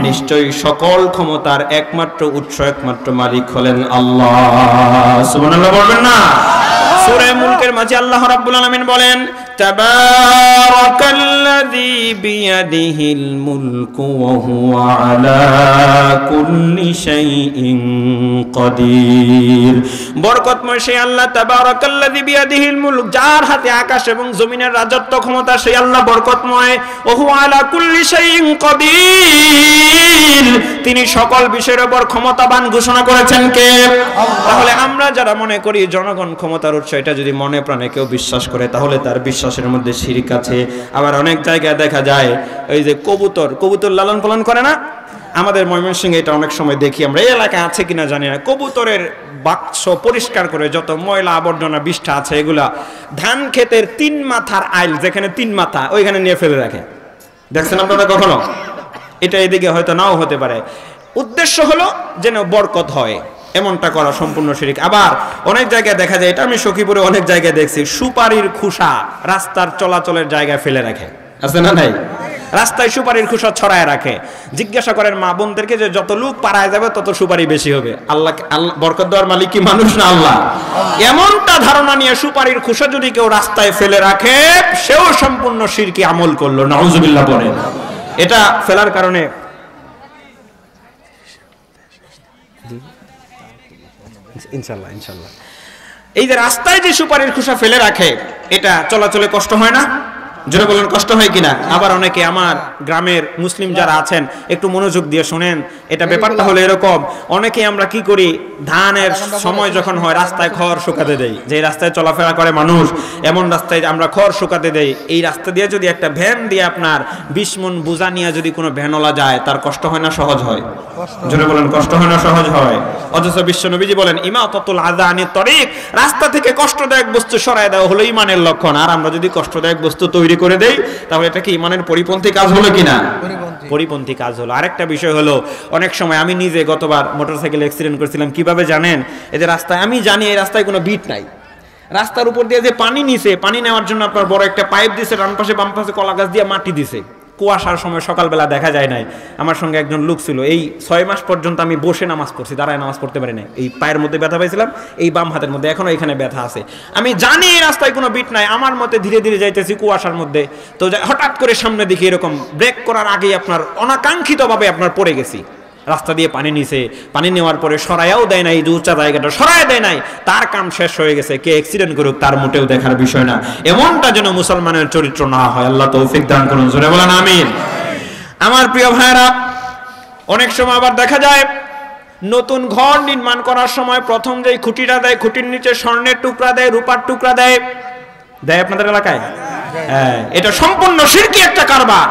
[SPEAKER 1] নিশ্চয়ই সকল ক্ষমতার একমাত্র উৎস, একমাত্র মালিক হলেন আল্লাহ। সুবহানাল্লাহ বলবেন না? সূরা মুলকের মাঝে আল্লাহ রাব্বুল আলামিন বলেন, তাবারাকাল্লাযী বিয়াদিহিল মুলকু ওয়া হুয়া আলা কুল্লি শাইইন কাদির। বরকতময় সেই আল্লাহ, তাবারাকাল্লাযী বিয়াদিহিল মুলক, যার হাতে আকাশ এবং জমিনের রাজত্ব ক্ষমতা, সেই আল্লাহ বরকতময়। ওয়া হুয়া আলা কুল্লি শাইইন কাদির, তিনি সকল বিষয়ের উপর ক্ষমতাবান ঘোষণা করেছেন কে? তাহলে আমরা যারা মনে করি জনগণ ক্ষমতার উৎস, এটা যদি মনে প্রাণে কেউ বিশ্বাস করে, তাহলে তার বিশ্বাসের মধ্যে শিরিক আছে। আবার অনেক জায়গায় দেখা যায় এই যে কবুতর লালন পালন করে না, আমাদের ময়মনসিংহে এটা অনেক সময় দেখি আমরা, এই এলাকায় আছে কিনা জানি না, কবুতরের বাক্স পরিষ্কার করে যত ময়লা আবর্জনা বিষ্ঠা আছে এগুলা ধান ক্ষেতের 3 মাথার আইল, যেখানে 3 মাথা, ওইখানে নিয়ে ফেলে রাখে। দেখছেন আপনারা কখনো? এটা এদিকে হয়তো নাও হতে পারে। উদ্দেশ্য হলো যেন বরকত হয়, এমনটা করা সম্পূর্ণ শিরিক। আবার অনেক জায়গায় দেখা যায়, এটা আমি সখীপুরে অনেক জায়গায় দেখছি, সুপারির খোসা রাস্তার চলাচলের জায়গায় ফেলে রাখে। আছে না নাই? রাস্তায় সুপারির খোসা ছড়ায় রাখে। জিজ্ঞাসা করেন মা বোনদেরকে যে যত লোক পাড়ায় যাবে তত সুপারি বেশি হবে। আল্লাহ বরকত দেওয়ার মালিক কি মানুষ না আল্লাহ? এমনটা ধারণা নিয়ে সুপারির খোসা যদি কেউ রাস্তায় ফেলে রাখে, সেও সম্পূর্ণ শিরকি আমল করলো। নাউজুবিল্লাহ বলেন। এটা ফেলার কারণে ইনশাআল্লাহ এই যে রাস্তায় যে সুপারির খোসা ফেলে রাখে, এটা চলাচলে কষ্ট হয় না? জোরে বলেন কষ্ট হয় কিনা? আবার অনেকে, আমার গ্রামের মুসলিম যারা আছেন একটু মনোযোগ দিয়ে শুনেন, এটা ব্যাপারটা হলো এরকম, অনেকে আমরা কি করি, ধানের সময় যখন হয় রাস্তায় খড় শুকাতে দেই, যে রাস্তায় চলাফেরা করে মানুষ, এমন রাস্তায় আমরা খড় শুকাতে দেই। এই রাস্তা দিয়ে যদি একটা ভ্যান দিয়ে আপনার 20 মণ বোঝা নিয়ে যদি কোনো ভ্যানওয়ালা যায়, তার কষ্ট হয় না সহজ হয়? জোরে বলেন কষ্ট হয় না সহজ হয়? অথচ বিশ্বনবীজি বলেন, ইমাতাতুল আযা আনিত তরিক, রাস্তা থেকে কষ্টদায়ক বস্তু সরায় দেওয়া হলো ইমানের লক্ষণ। আর আমরা যদি কষ্টদায়ক বস্তু তৈরি করে দেই, তাহলে এটা কি ইমানের পরিপন্থী কাজ হলো কিনা? পরিপন্থী কাজ হলো। আরেকটা বিষয় হলো, অনেক সময় আমি নিজে গতবার মোটরসাইকেল অ্যাক্সিডেন্ট করেছিলাম। কিভাবে জানেন? এই যে রাস্তায়, আমি জানি এই রাস্তায় কোনো বিট নাই, রাস্তার উপর দিয়ে যে পানি নিছে, পানি নেওয়ার জন্য আপনার বড় একটা পাইপ দিছে, ডান পাশে বাম পাশে কলা গাছ দিয়ে মাটি দিছে। কুয়াশার সময় সকালবেলা দেখা যায় নাই। আমার সঙ্গে একজন লোক ছিল, এই 6 মাস পর্যন্ত আমি বসে নামাজ পড়ছি, দাঁড়ায় নামাজ পড়তে পারি না। এই পায়ের মধ্যে ব্যথা পাইছিলাম, এই বাম হাতের মধ্যে, এখনো এখানে ব্যথা আছে। আমি জানি এই রাস্তায় কোনো বিট নাই, আমার মতে ধীরে ধীরে যাইতেছি কুয়াশার মধ্যে, তো হঠাৎ করে সামনে দেখি এরকম ব্রেক করার আগেই আপনার অনাকাঙ্ক্ষিতভাবে আপনার পড়ে গেছি। রাস্তা দিয়ে পানি নিছে, পানি নেওয়ার পরে সরাইয়াও দেয় নাই, যে উঁচা জায়গাটা সরাই দেয় নাই, তার কাম শেষ হয়ে গেছে। কে অ্যাক্সিডেন্ট করুক তার মোটেও দেখার বিষয় না। এমনটা যেন মুসলমানের চরিত্র না হয়, আল্লাহ তৌফিক দান করুন। জোরে বলেন আমিন। আমার প্রিয় ভাইরা, অনেক সময় আবার দেখা যায় নতুন ঘর নির্মাণ করার সময় প্রথম যে খুঁটিটা দেয়, খুঁটির নিচে স্বর্ণের টুকরা দেয়, রূপার টুকরা দেয়, দেয় আপনাদের এলাকায়? হ্যাঁ, এটা সম্পূর্ণ শিরকি একটা কারবার।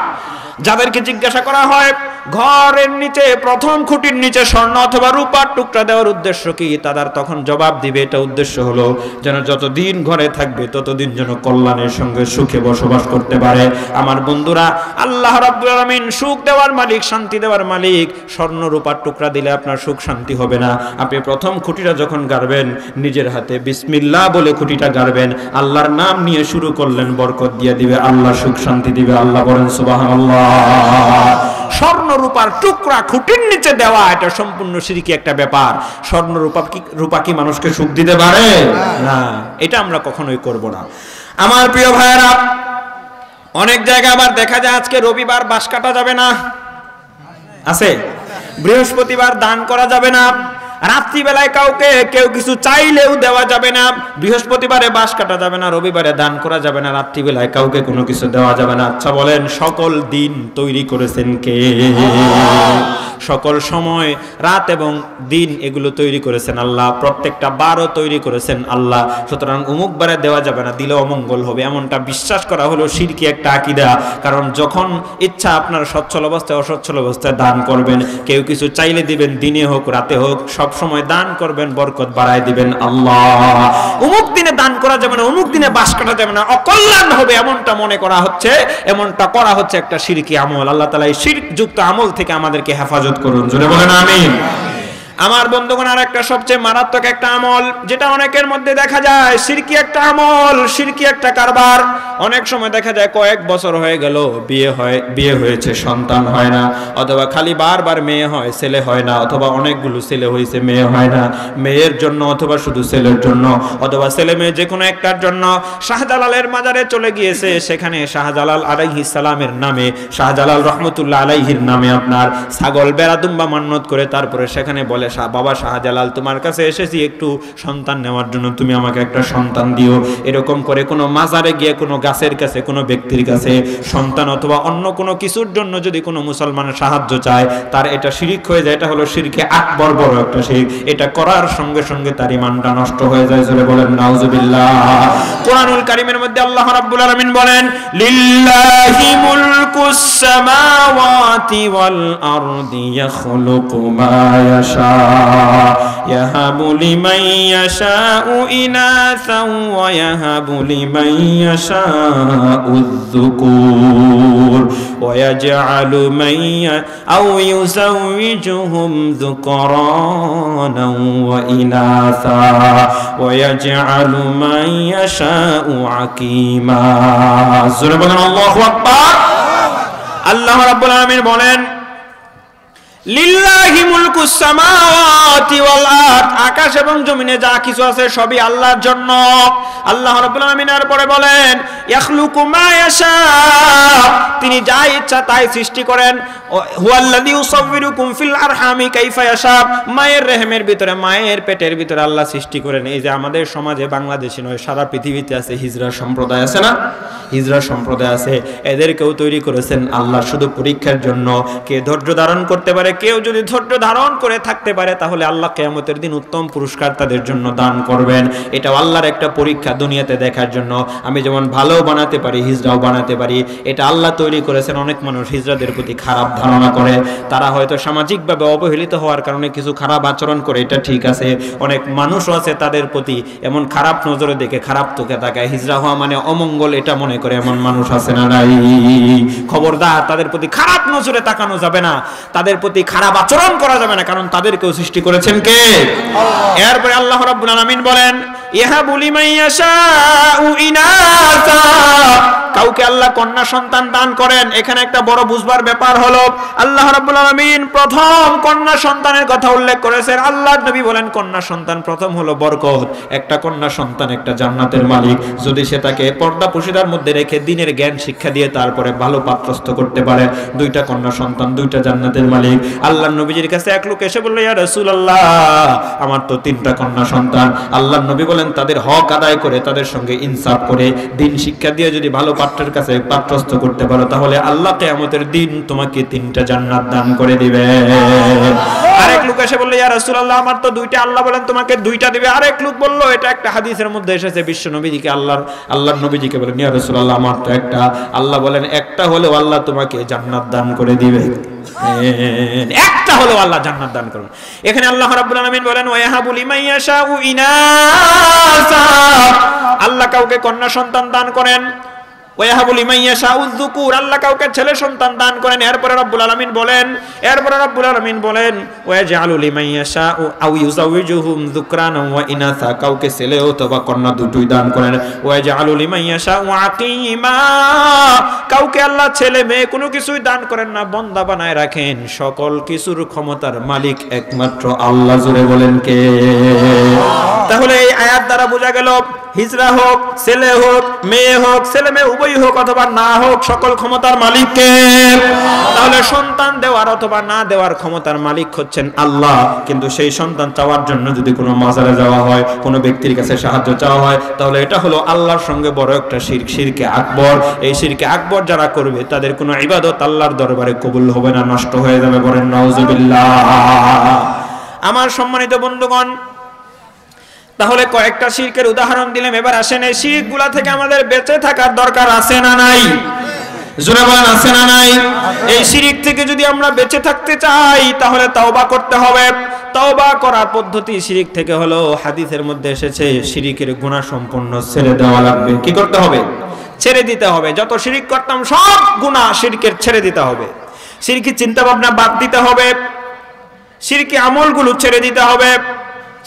[SPEAKER 1] যাদেরকে জিজ্ঞাসা করা হয় ঘরের নিচে প্রথম খুঁটির নিচে স্বর্ণ অথবা রূপার টুকরা দেওয়ার উদ্দেশ্য কি? তাদের তখন জবাব দিবে, এটা উদ্দেশ্য হলো যেন যতদিন ঘরে থাকবে ততদিন যেন কল্যাণের সঙ্গে সুখে বসবাস করতে পারে। আমার বন্ধুরা, আল্লাহ রাব্বুল আলামিন সুখ দেওয়ার মালিক, শান্তি দেওয়ার মালিক। স্বর্ণ রূপার টুকরা দিলে আপনার সুখ শান্তি হবে না। আপনি প্রথম খুঁটিটা যখন গাড়বেন, নিজের হাতে বিসমিল্লাহ বলে খুঁটিটা গাড়বেন, আল্লাহর নাম নিয়ে শুরু করলেন, বরকত দিয়ে দিবে আল্লাহ, সুখ শান্তি দিবে আল্লাহ। বলেন সুবহানাল্লাহ। স্বর্ণ রূপার টুকরা খুঁটির নিচে দেওয়া এটা সম্পূর্ণ শিরকি একটা ব্যাপার। স্বর্ণ রূপা কি মানুষকে সুখ দিতে পারে? না, এটা আমরা কখনোই করব না। আমার প্রিয় ভাইয়েরা, অনেক জায়গায় আবার দেখা যায় আজকে রবিবার বাঁশ কাটা যাবে না, আছে। বৃহস্পতিবার দান করা যাবে না, রাত্রিবেলায় কাউকে কেউ কিছু চাইলেও দেওয়া যাবে না। বৃহস্পতিবারে বাঁশ কাটা যাবে না, রবিবারে দান করা যাবে না, রাত্রিবেলায় কাউকে কোনো কিছু দেওয়া যাবে না। আচ্ছা বলেন, সকল দিন তৈরি করেছেন কে? সকল সময়, রাত এবং দিন এগুলো তৈরি করেছেন আল্লাহ। প্রত্যেকটা বারও তৈরি করেছেন আল্লাহ। সুতরাং অমুক বারে দেওয়া যাবে না, দিলে অমঙ্গল হবে, এমনটা বিশ্বাস করা হলো শিরকি একটা আকীদা। কারণ যখন ইচ্ছা আপনার সচ্ছল অবস্থায় অসচ্ছল অবস্থায় দান করবেন, কেউ কিছু চাইলে দিবেন, দিনে হোক রাতে হোক, সব সময় দান করবেন, বরকত বাড়ায় দিবেন আল্লাহ। অমুক দিনে দান করা যাবে না, অমুক দিনে বাঁশ কাটা যাবে না, অকল্যাণ হবে, এমনটা মনে করা হচ্ছে, এমনটা করা হচ্ছে একটা শিরকি আমল। আল্লাহ তাআলা এই শিরক যুক্ত আমল থেকে আমাদেরকে হেফাজত করুন, জোরে বলেন আমিন। আমার বন্ধুগণ, আর একটা সবচেয়ে মারাত্মক একটা আমল যেটা অনেকের মধ্যে দেখা যায়, শিরকি একটা আমল, শিরকি একটা কারবার। অনেক সময় দেখা যায় কয়েক বছর হয়ে গেল, বিয়ে হয়েছে, সন্তান হয় না, অথবা খালি বারবার মেয়ে হয়, ছেলে হয় না, অথবা অনেকগুলো ছেলে হয়েছে, মেয়ে হয় না, মেয়ের জন্য অথবা শুধু ছেলের জন্য, অথবা ছেলে মেয়ে যে কোনো একটার জন্য শাহজালালের মাজারে চলে গিয়েছে, সেখানে শাহজালাল আলাইহিস সালামের নামে, শাহজালাল রহমতুল্লাহ আলাইহির নামে আপনার ছাগল বেড়াদুম্বা মান্নত করে তারপরে সেখানে বলে, বাবা শাহজালাল, তোমার কাছে এসেছি একটু সন্তান নেওয়ার জন্য, তুমি আমাকে একটা সন্তান দিও। এরকম করে কোনো মাজারে গিয়ে, কোনো গাছের কাছে, কোনো ব্যক্তির কাছে সন্তান অথবা অন্য কোনো কিছুর জন্য যদি কোনো মুসলমানের সাহায্য চায়, তার এটা শিরক হয়ে যায়। এটা হলো শিরকে আকবর, বড় একটা শিরক। এটা করার সঙ্গে সঙ্গে তার ঈমানটা নষ্ট হয়ে যায়। জোরে বলেন নাউজুবিল্লাহ। কোরআনুল কারীমের মধ্যে আল্লাহ রাব্বুল আলামিন বলেন, লিল্লাহি মুলকুস সামাওয়াতি ওয়াল আরদি ইয়াখলুকু মা ইয়াশা ইয়াহাবু লিমান ইয়াশাউ ইনাসাও ওয়া ইয়াহাবু লিমান ইয়াশাউ যুকুর ওয়া ইয়াজআলু মান আও ইউযাওয়িজুহুম যুকরানা ওয়া ইনাসা ওয়া ইয়াজআলু মান ইয়াশাউ আকীমা। জোরে বলেন আল্লাহু আকবার। আল্লাহ রাব্বুল আলামিন বলেন, লিল্লাহি মুলকুস সামাওয়াতি ওয়াল আরদ, আকাশ এবং জমিনে যা কিছু আছে সবই আল্লাহর জন্য। আল্লাহ রাব্বুল আলামিন এর পরে বলেন, ইয়াখলুকু মা ইয়াশা, তিনি যা ইচ্ছা তাই সৃষ্টি করেন। হুয়াল্লাযী ইউসাউবিরুকুম ফিল আরহামি কাইফা ইয়াশা, মায়ের রেহেমের ভিতরে, মায়ের পেটের ভিতরে আল্লাহ সৃষ্টি করেন। এই যে আমাদের সমাজে, বাংলাদেশে নয় সারা পৃথিবীতে আছে হিজড়া সম্প্রদায়, আছে না? হিজড়া সম্প্রদায় আছে, এদেরকেও তৈরি করেছেন আল্লাহ শুধু পরীক্ষার জন্য। কে ধৈর্য ধারণ করতে পারে, কেউ যদি ধৈর্য ধারণ করে থাকতে পারে, তাহলে আল্লাহ কিয়ামতের দিন উত্তম পুরস্কার তাদের জন্য দান করবেন। এটা আল্লাহর একটা পরীক্ষা দুনিয়াতে দেখার জন্য। আমি যেমন ভালো বানাতে পারি, হিজড়াও বানাতে পারি, এটা আল্লাহ তৈরি করেছেন। অনেক মানুষ হিজড়াদের প্রতি খারাপ ধারণা করে, তারা হয়তো সামাজিকভাবে অবহেলিত হওয়ার কারণে কিছু খারাপ আচরণ করে, এটা ঠিক আছে। অনেক মানুষও আছে তাদের প্রতি এমন খারাপ নজরে দেখে, খারাপ চোখে তাকায়, হিজড়া হওয়া মানে অমঙ্গল এটা মনে করে, এমন মানুষ আছে না নাই? খবরদার, তাদের প্রতি খারাপ নজরে তাকানো যাবে না, তাদের প্রতি খারাপ আচরণ করা যাবে না, কারণ তাদেরকেও সৃষ্টি করেছেন কে? আল্লাহ। এরপরে আল্লাহ রাব্বুল আলামিন বলেন, ইয়াহাবু লিমান ইয়াশাউ ইনাসা, কাউকে আল্লাহ কন্যা সন্তান দান করেন। এখানে একটা বড় বুঝবার ব্যাপার হলো, আল্লাহ রাব্বুল আলামিন প্রথম কন্যা সন্তানের কথা উল্লেখ করেছেন। আল্লাহর নবী বলেন, কন্যা সন্তান প্রথম হলো বরকত। একটা কন্যা সন্তান একটা জান্নাতের মালিক, যদি সে তাকে পর্দা পশিদার মধ্যে রেখে দিনের জ্ঞান শিক্ষা দিয়ে তারপরে ভালো পাত্রস্থ করতে পারে। দুইটা কন্যা সন্তান, দুইটা জান্নাতের মালিক। আল্লাহর নবীজির কাছে এক লোক এসে বলল, ইয়া রাসূলুল্লাহ, আমার তো তিনটা কন্যা সন্তান। আল্লাহর নবী বলেন, বলেন তাদের হক আদায় করে তাদের সঙ্গে ইনসাফ করে দিন শিক্ষা দিয়ে যদি ভালো পাত্রের কাছে পাত্রস্থ করতে পারো তাহলে আল্লাহ কিয়ামতের দিন তোমাকে 3টা জান্নাত দান করে দিবে। আরেক লোক এসে বলল ইয়া রাসূলুল্লাহ আমার তো 2টা, আল্লাহ বলেন তোমাকে 2টা দিবে। আরেক লোক বলল এটা একটা হাদিসের মধ্যে এসেছে, বিশ্ব নবীজিকে আল্লাহর নবীজিকে বলেন ইয়া রাসূলুল্লাহ আমার তো একটা, আল্লাহ বলেন একটা হলেও আল্লাহ তোমাকে জান্নাত দান করে দিবে, একটা হলেও আল্লাহ জান্নাত দান করবেন। এখানে আল্লাহ রাব্বুল আলামিন বলেন ওয়াহাবু লিমান ইয়াশাউ ইনাসা, আল্লাহ কাউকে কন্যা সন্তান দান করেন, ওয়াহাবু লিমান ইয়াশাউ যুকুর, আল্লাহ কাউকে ছেলে সন্তান দান করেন। এরপরে রব্বুল আলামিন বলেন ওয়াজআলু লিমান ইয়াশাউ আও ইউযাওয়িজুহুম যুকরানা ওয়া ইনাসা, কাউকে ছেলে অথবা কন্যা দুটোই দান করেন। ওয়াজআলু লিমান ইয়াশাউ আকীমা, কাউকে আল্লাহ ছেলে মেয়ে কোনো কিছুই দান করেন না, বন্দা বানায় রাখেন। সকল কিছুর ক্ষমতার মালিক একমাত্র আল্লাহ। জোরে বলেন কে? তাহলে এই আয়াত দ্বারা বোঝা গেল হিজরা হোক, ছেলে হোক, মেয়ে হোক, ছেলে মেয়ে উভয় হোক অথবা না হোক, সকল ক্ষমতার মালিক কে? তাহলে সন্তান দেওয়ার অথবা না দেওয়ার ক্ষমতার মালিক হচ্ছেন আল্লাহ। কিন্তু সেই সন্তান চাওয়ার জন্য যদি কোনো মাজারে যাওয়া হয়, কোনো ব্যক্তির কাছে সাহায্য চাওয়া হয়, তাহলে এটা হলো আল্লাহর সঙ্গে বড় একটা শিরক, শিরকে আকবর। এই শিরকে আকবর যারা করবে তাদের কোনো ইবাদত আল্লাহর দরবারে কবুল হবে না, নষ্ট হয়ে যাবে। বলেন নাউজুবিল্লাহ। আমার সম্মানিত বন্ধুগণ, তাহলে কয়েকটা শিরকের উদাহরণ দিলাম। এবার আসেন এই শিরকগুলা থেকে আমাদের বেঁচে থাকার দরকার আছে না নাই? জোরে বলেন আছে না নাই? এই শিরক থেকে যদি আমরা বেঁচে থাকতে চাই তাহলে তওবা করতে হবে। তওবা করার পদ্ধতি শিরক থেকে হলো হাদিসের মধ্যে এসেছে শিরকের গুনাহ সম্পূর্ণ ছেড়ে দেওয়া লাগবে। কি করতে হবে? ছেড়ে দিতে হবে। যত শিরক করতাম সব গুনাহ শিরকের ছেড়ে দিতে হবে। শিরকি চিন্তা ভাবনা বাদ দিতে হবে, শিরকি আমলগুলো ছেড়ে দিতে হবে।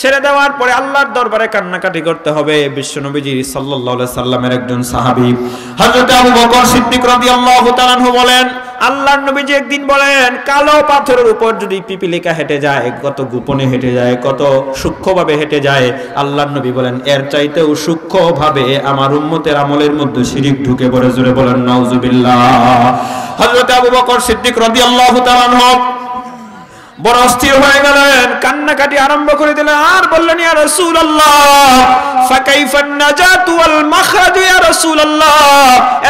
[SPEAKER 1] ছেড়ে দেওয়ার পরে আল্লাহর দরবারে কান্নাকাটি করতে হবে। বিশ্বনবীজি সাল্লাল্লাহু আলাইহি সাল্লামের একজন সাহাবী হযরত আবু বকর সিদ্দিক রাদিয়াল্লাহু তাআলা আনহু বলেন, আল্লাহর নবীজি একদিন বলেন, কালো পাথরের উপর যদি পিপিলিকা হেঁটে যায়, কত গোপনে হেঁটে যায়, কত সূক্ষ্মভাবে হেঁটে যায়, আল্লাহর নবী বলেন এর চাইতেও সূক্ষ্মভাবে আমার উম্মতের আমলের মধ্যে শিরক ঢুকে পড়ে। জোরে বলেন নাউজুবিল্লাহ। হযরত আবু বকর সিদ্দিক রাদিয়াল্লাহু তাআলা আনহু বড় অস্থির হয়ে গেলেন, কান্নাকাটি আরম্ভ করে দিলেন, আর বললেন ইয়া রাসূলুল্লাহ ফাকাইফান নাজাতু ওয়াল মাখরাজ ইয়া রাসূলুল্লাহ,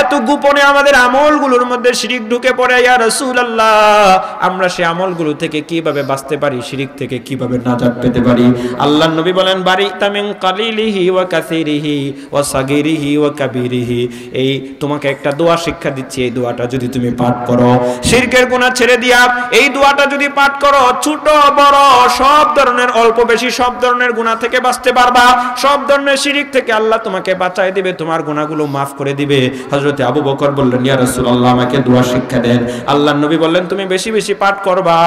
[SPEAKER 1] এত গোপনে আমাদের আমলগুলোর মধ্যে শিরক ঢুকে পড়ে ইয়া রাসূলুল্লাহ, আমরা সেই আমলগুলো থেকে কিভাবে বাঁচতে পারি, শিরক থেকে কিভাবে নাজাত পেতে পারি? আল্লাহর নবী বলেন বারিতা মিন কালিলিহি ওয়া কাসিরিহি ওয়া সাগিরিহি ওয়া কাবীরিহি, এই তোমাকে একটা দোয়া শিক্ষা দিচ্ছি, এই দোয়াটা যদি তুমি পাঠ করো, শিরকের গুনাহ ছেড়ে দিয়া এই দোয়াটা যদি পাঠ করো, ছোট বড় সব ধরনের অল্প বেশি সব ধরনের গুনাহ থেকে বাঁচতে পারবা। সব ধরনের শিরক থেকে আল্লাহ তোমাকে বাঁচায় দিবে, তোমার গুনাহগুলো maaf করে দিবে। হযরত আবু বকর বললেন ইয়া রাসূলুল্লাহ আমাকে দোয়া শিক্ষা দেন। আল্লাহর নবী বললেন তুমি বেশি বেশি পাঠ করবা,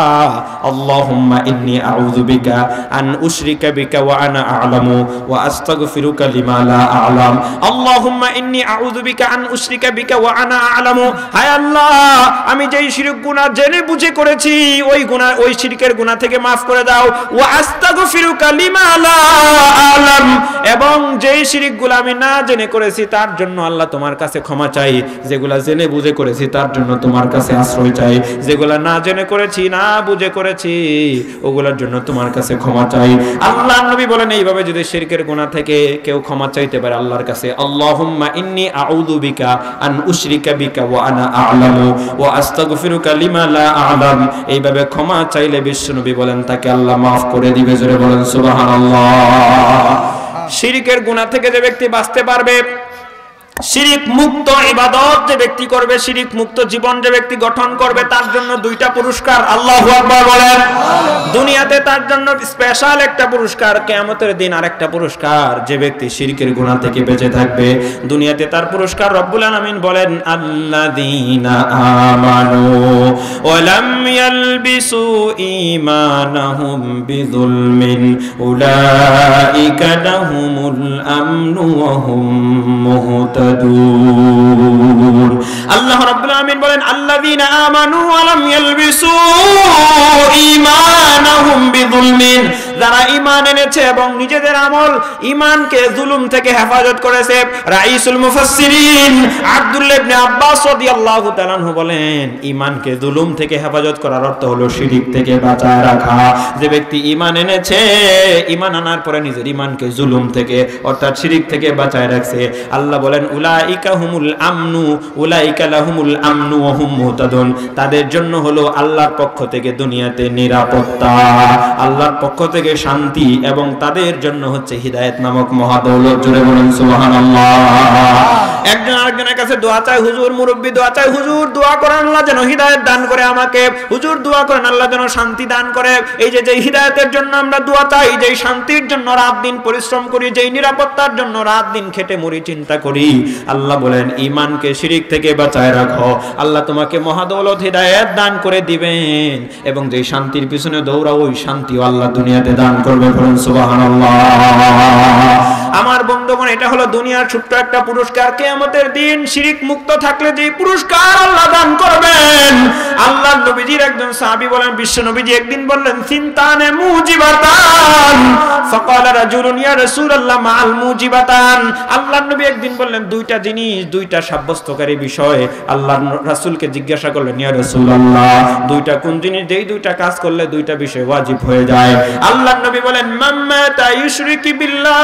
[SPEAKER 1] আল্লাহুম্মা ইন্নী আউযু বিকা আন উশরিকা বিকা ওয়া আনা আ'লামু ওয়া আস্তাগফিরুকা লিমা লা আ'লাম, আল্লাহুম্মা ইন্নী আউযু বিকা আন উশরিকা বিকা ওয়া আনা আ'লামু, হায় আল্লাহ আমি যেই শিরক গুনাহ জেনে বুঝে করেছি ওই গুনাহ ওই শিরকের গুনাহ থেকে maaf করে দাও, ওয়া আস্তাগফিরুকা লিমা লা আ'লাম, এবং যেই শিরকগুলো আমি না জেনে করেছি তার জন্য আল্লাহ তোমার কাছে ক্ষমা চাই, যেগুলা জেনে বুঝে করেছি তার জন্য তোমার কাছে আশ্রয় চাই, যেগুলা না জেনে করেছি না বুঝে করেছি ওগুলোর জন্য তোমার কাছে ক্ষমা চাই। আল্লাহর নবী বলেন এইভাবে যদি শিরকের গুনাহ থেকে কেউ ক্ষমা চাইতে পারে আল্লাহর কাছে, আল্লাহুম্মা ইন্নী আউযু বিকা আন উশরিকা বিকা ওয়া আনা আ'লামু ওয়া আস্তাগফিরুকা লিমা লা আ'লাম, এইভাবে ক্ষমা চাইলে বিশ্বনবী বলেন তাকে আল্লাহ maaf করে দিবে। জোরে বলেন সুবহানাল্লাহ। শিরকের গুনাহ থেকে যে ব্যক্তি বাঁচতে পারবে, শিরক মুক্ত ইবাদত যে ব্যক্তি করবে, শিরক মুক্ত জীবন যে ব্যক্তি গঠন করবে, তার জন্য 2টা পুরস্কার। আল্লাহু আকবার বলেন। দুনিয়াতে তার জন্য স্পেশাল একটা পুরস্কার, কিয়ামতের দিন আরেকটা পুরস্কার। যে ব্যক্তি শিরকের গুনাহ থেকে বেঁচে থাকবে, দুনিয়াতে তার পুরস্কার রব্বুল আলামিন বলেন আল্লাযীনা আমানু ওয়া লাম ইয়ালবিসু ঈমানাহুম বিযুলমিন উলাইকা লাহুমুল আমনু ওয়া হুম মুহতাদুন। আল্লাহ রাব্বুল আলামিন বলেন আল্লাযীনা আমানু ওয়া লাম ইয়ালবিসু ঈমানাহুম বিযুলমিন, যারা ঈমান এনেছে এবং নিজেদের আমল ঈমানকে জুলুম থেকে হেফাজত করেছে। রাইসুল মুফাসসিরিন আব্দুল্লাহ ইবনে আব্বাস রাদিয়াল্লাহু তাআলা আনহু বলেন, ঈমানকে জুলুম থেকে হেফাজত করার অর্থ হলো শিরক থেকে বাঁচায় রাখা। যে ব্যক্তি ঈমান এনেছে, ঈমান আনার পরে নিজের ঈমানকে জুলুম থেকে অর্থাৎ শিরক থেকে বাঁচায় রাখছে, আল্লাহ বলেন উলাইকা হুমুল আমনু উলাইকা লাহুমুল আমনু ওয়া হুম মুহতাদুন। তাদের জন্য হলো আল্লাহর পক্ষ থেকে দুনিয়াতে নিরাপত্তা, আল্লাহর পক্ষ থেকে শান্তি, এবং তাদের জন্য হচ্ছে হিদায়াত নামক মহাদৌলত। জোরে বলেন সুবহানাল্লাহ। একজন আরেকজনের কাছে দোয়া চায়, হুজুর মুরব্বি দোয়া চায়, হুজুর দোয়া করেন আল্লাহ যেন হিদায়াত দান করে আমাকে, হুজুর দোয়া করেন আল্লাহ যেন শান্তি দান করে। এই যে হিদায়াতের জন্য আমরা দোয়া চাই, যে শান্তির জন্য রাত দিন পরিশ্রম করি, যেই নিরাপত্তার জন্য রাত দিন খেটে মরি চিন্তা করি, আল্লাহ বলেন ঈমানকে শিরক থেকে বাঁচায় রাখো, আল্লাহ তোমাকে মহাদৌলত হিদায়াত দান করে দিবেন, এবং যে শান্তির পিছনে দৌড়াও ওই শান্তিও আল্লাহ দুনিয়াতে দান করবে। বলুন সুবহানাল্লাহ। আমার বন্ধুগণ, এটা হলো দুনিয়ার ছোট্ট একটা পুরস্কার। কিয়ামতের দিন শিরক মুক্ত থাকলে যে পুরস্কার আল্লাহ দান করবেন। আল্লাহর নবীজির একজন সাহাবী বলেন, বিশ্ব নবীজি একদিন বললেন সিনতানে মুজিবাতান, ফাকালা রাজুলুন ইয়া রাসূলুল্লাহ মাআল মুজিবাতান। আল্লাহর নবী একদিন বললেন দুইটা জিনিস, দুইটা সাব্যস্তকারী বিষয়। আল্লাহর রাসূলকে জিজ্ঞাসা করলেন, ইয়া রাসূলুল্লাহ দুইটা কোন জিনিস, যেই দুইটা কাজ করলে দুইটা বিষয় ওয়াজিব হয়ে যায়? আল্লাহর নবী বলেন মাম্মাতা ইউশরিকু বিল্লাহ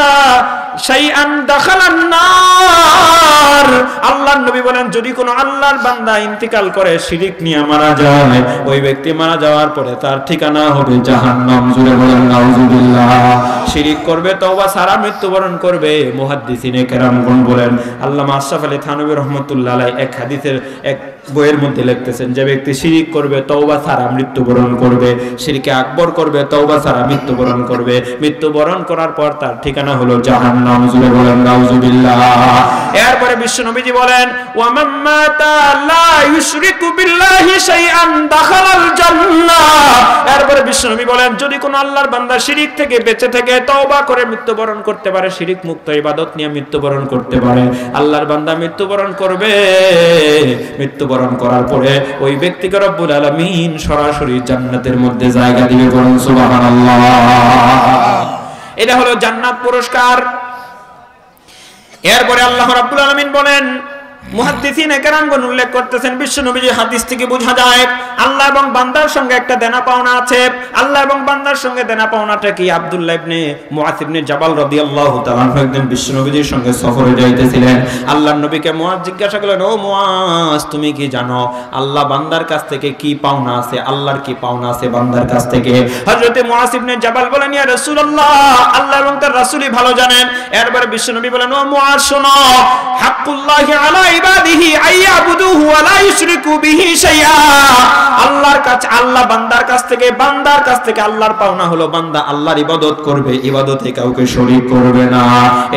[SPEAKER 1] শাইআন দাখালান নার। আল্লাহর নবী বলেন যদি কোনো আল্লাহর বান্দা ইন্তিকাল করে শিরক নিয়ে মারা যায়, ওই ব্যক্তি মারা যাওয়ার পরে তার ঠিকানা হবে জাহান্নাম। জোরে বলেন নাউজুবিল্লাহ। শিরক করবে, তওবা ছাড়া মৃত্যুবরণ করবে। মুহাদ্দিসিনে কেরামগণ বলেন, আল্লামা আশরাফ আলী থানভী রাহমাতুল্লাহ আলাইহি এক হাদিসের এক বইয়ের মধ্যে লিখতেছেন, যে ব্যক্তি শিরক করবে তওবা ছাড়া মৃত্যুবরণ করবে, শিরকে আকবর করবে তওবা ছাড়া মৃত্যুবরণ করবে, মৃত্যুবরণ করার পর তার ঠিকানা হলো জাহান্নাম। জোরে বলেন নাউজুবিল্লাহ। এরপরে বিশ্ব নবীজি বলেন ওয়া মান মাতা লা ইউশরিকু বিল্লাহি শাইআন দাখালাল জান্নাহ। এরপরে বিশ্ব নবী বলেন যদি কোন আল্লাহর বান্দা শিরক থেকে বেঁচে থেকে তওবা করে মৃত্যুবরণ করতে পারে, শিরক মুক্ত ইবাদত নিয়ে মৃত্যুবরণ করতে পারে, আল্লাহর বান্দা মৃত্যুবরণ করবে, মৃত্যুবরণ করার পরে ওই ব্যক্তিকে রব্বুল আলামিন সরাসরি জান্নাতের মধ্যে জায়গা দিবে। বলুন সুবহানাল্লাহ। এটা হলো জান্নাত পুরস্কার। এরপরে আল্লাহ রাব্বুল আলামিন বলেন, মুহাদ্দিসিনে কেরামগণ উল্লেখ করতেছেন, বিশ্ব নবীজি হাদিস থেকে বোঝা যায় আল্লাহ এবং বান্দার সঙ্গে একটা দেনা পাওনা আছে। আল্লাহ এবং বান্দার সঙ্গে দেনা পাওনাটা কি? আব্দুল্লাহ ইবনে মুআয ইবনে জাবাল রাদিয়াল্লাহু তাআলা আনহু একদিন বিশ্ব নবীজির সঙ্গে সফরে যাইতেছিলেন। আল্লাহর নবীকে মুআয জিজ্ঞাসা করলেন, ও মুআয তুমি কি জানো আল্লাহ বান্দার কাছ থেকে কি পাওনা আছে? আল্লাহর কি পাওনা আছে বান্দার কাছ থেকে? হযরত মুআয ইবনে জাবাল বলেন, ইয়া রাসূলুল্লাহ আল্লাহ এবং তার রাসূলই ভালো জানেন। এরপর বিশ্ব নবী বলেন, ও মুআয শোনো, হাক্কুল্লাহি আলা ইবাদিহি আইয়াবুদুহু ওয়া লা ইউশরিকু বিহি শাইআ। আল্লাহর কাছে, আল্লাহ বান্দার কাছ থেকে, বান্দার কাছ থেকে আল্লাহর পাওনা হলো বান্দা আল্লাহর ইবাদত করবে, ইবাদতে কাউকে শরীক করবে না।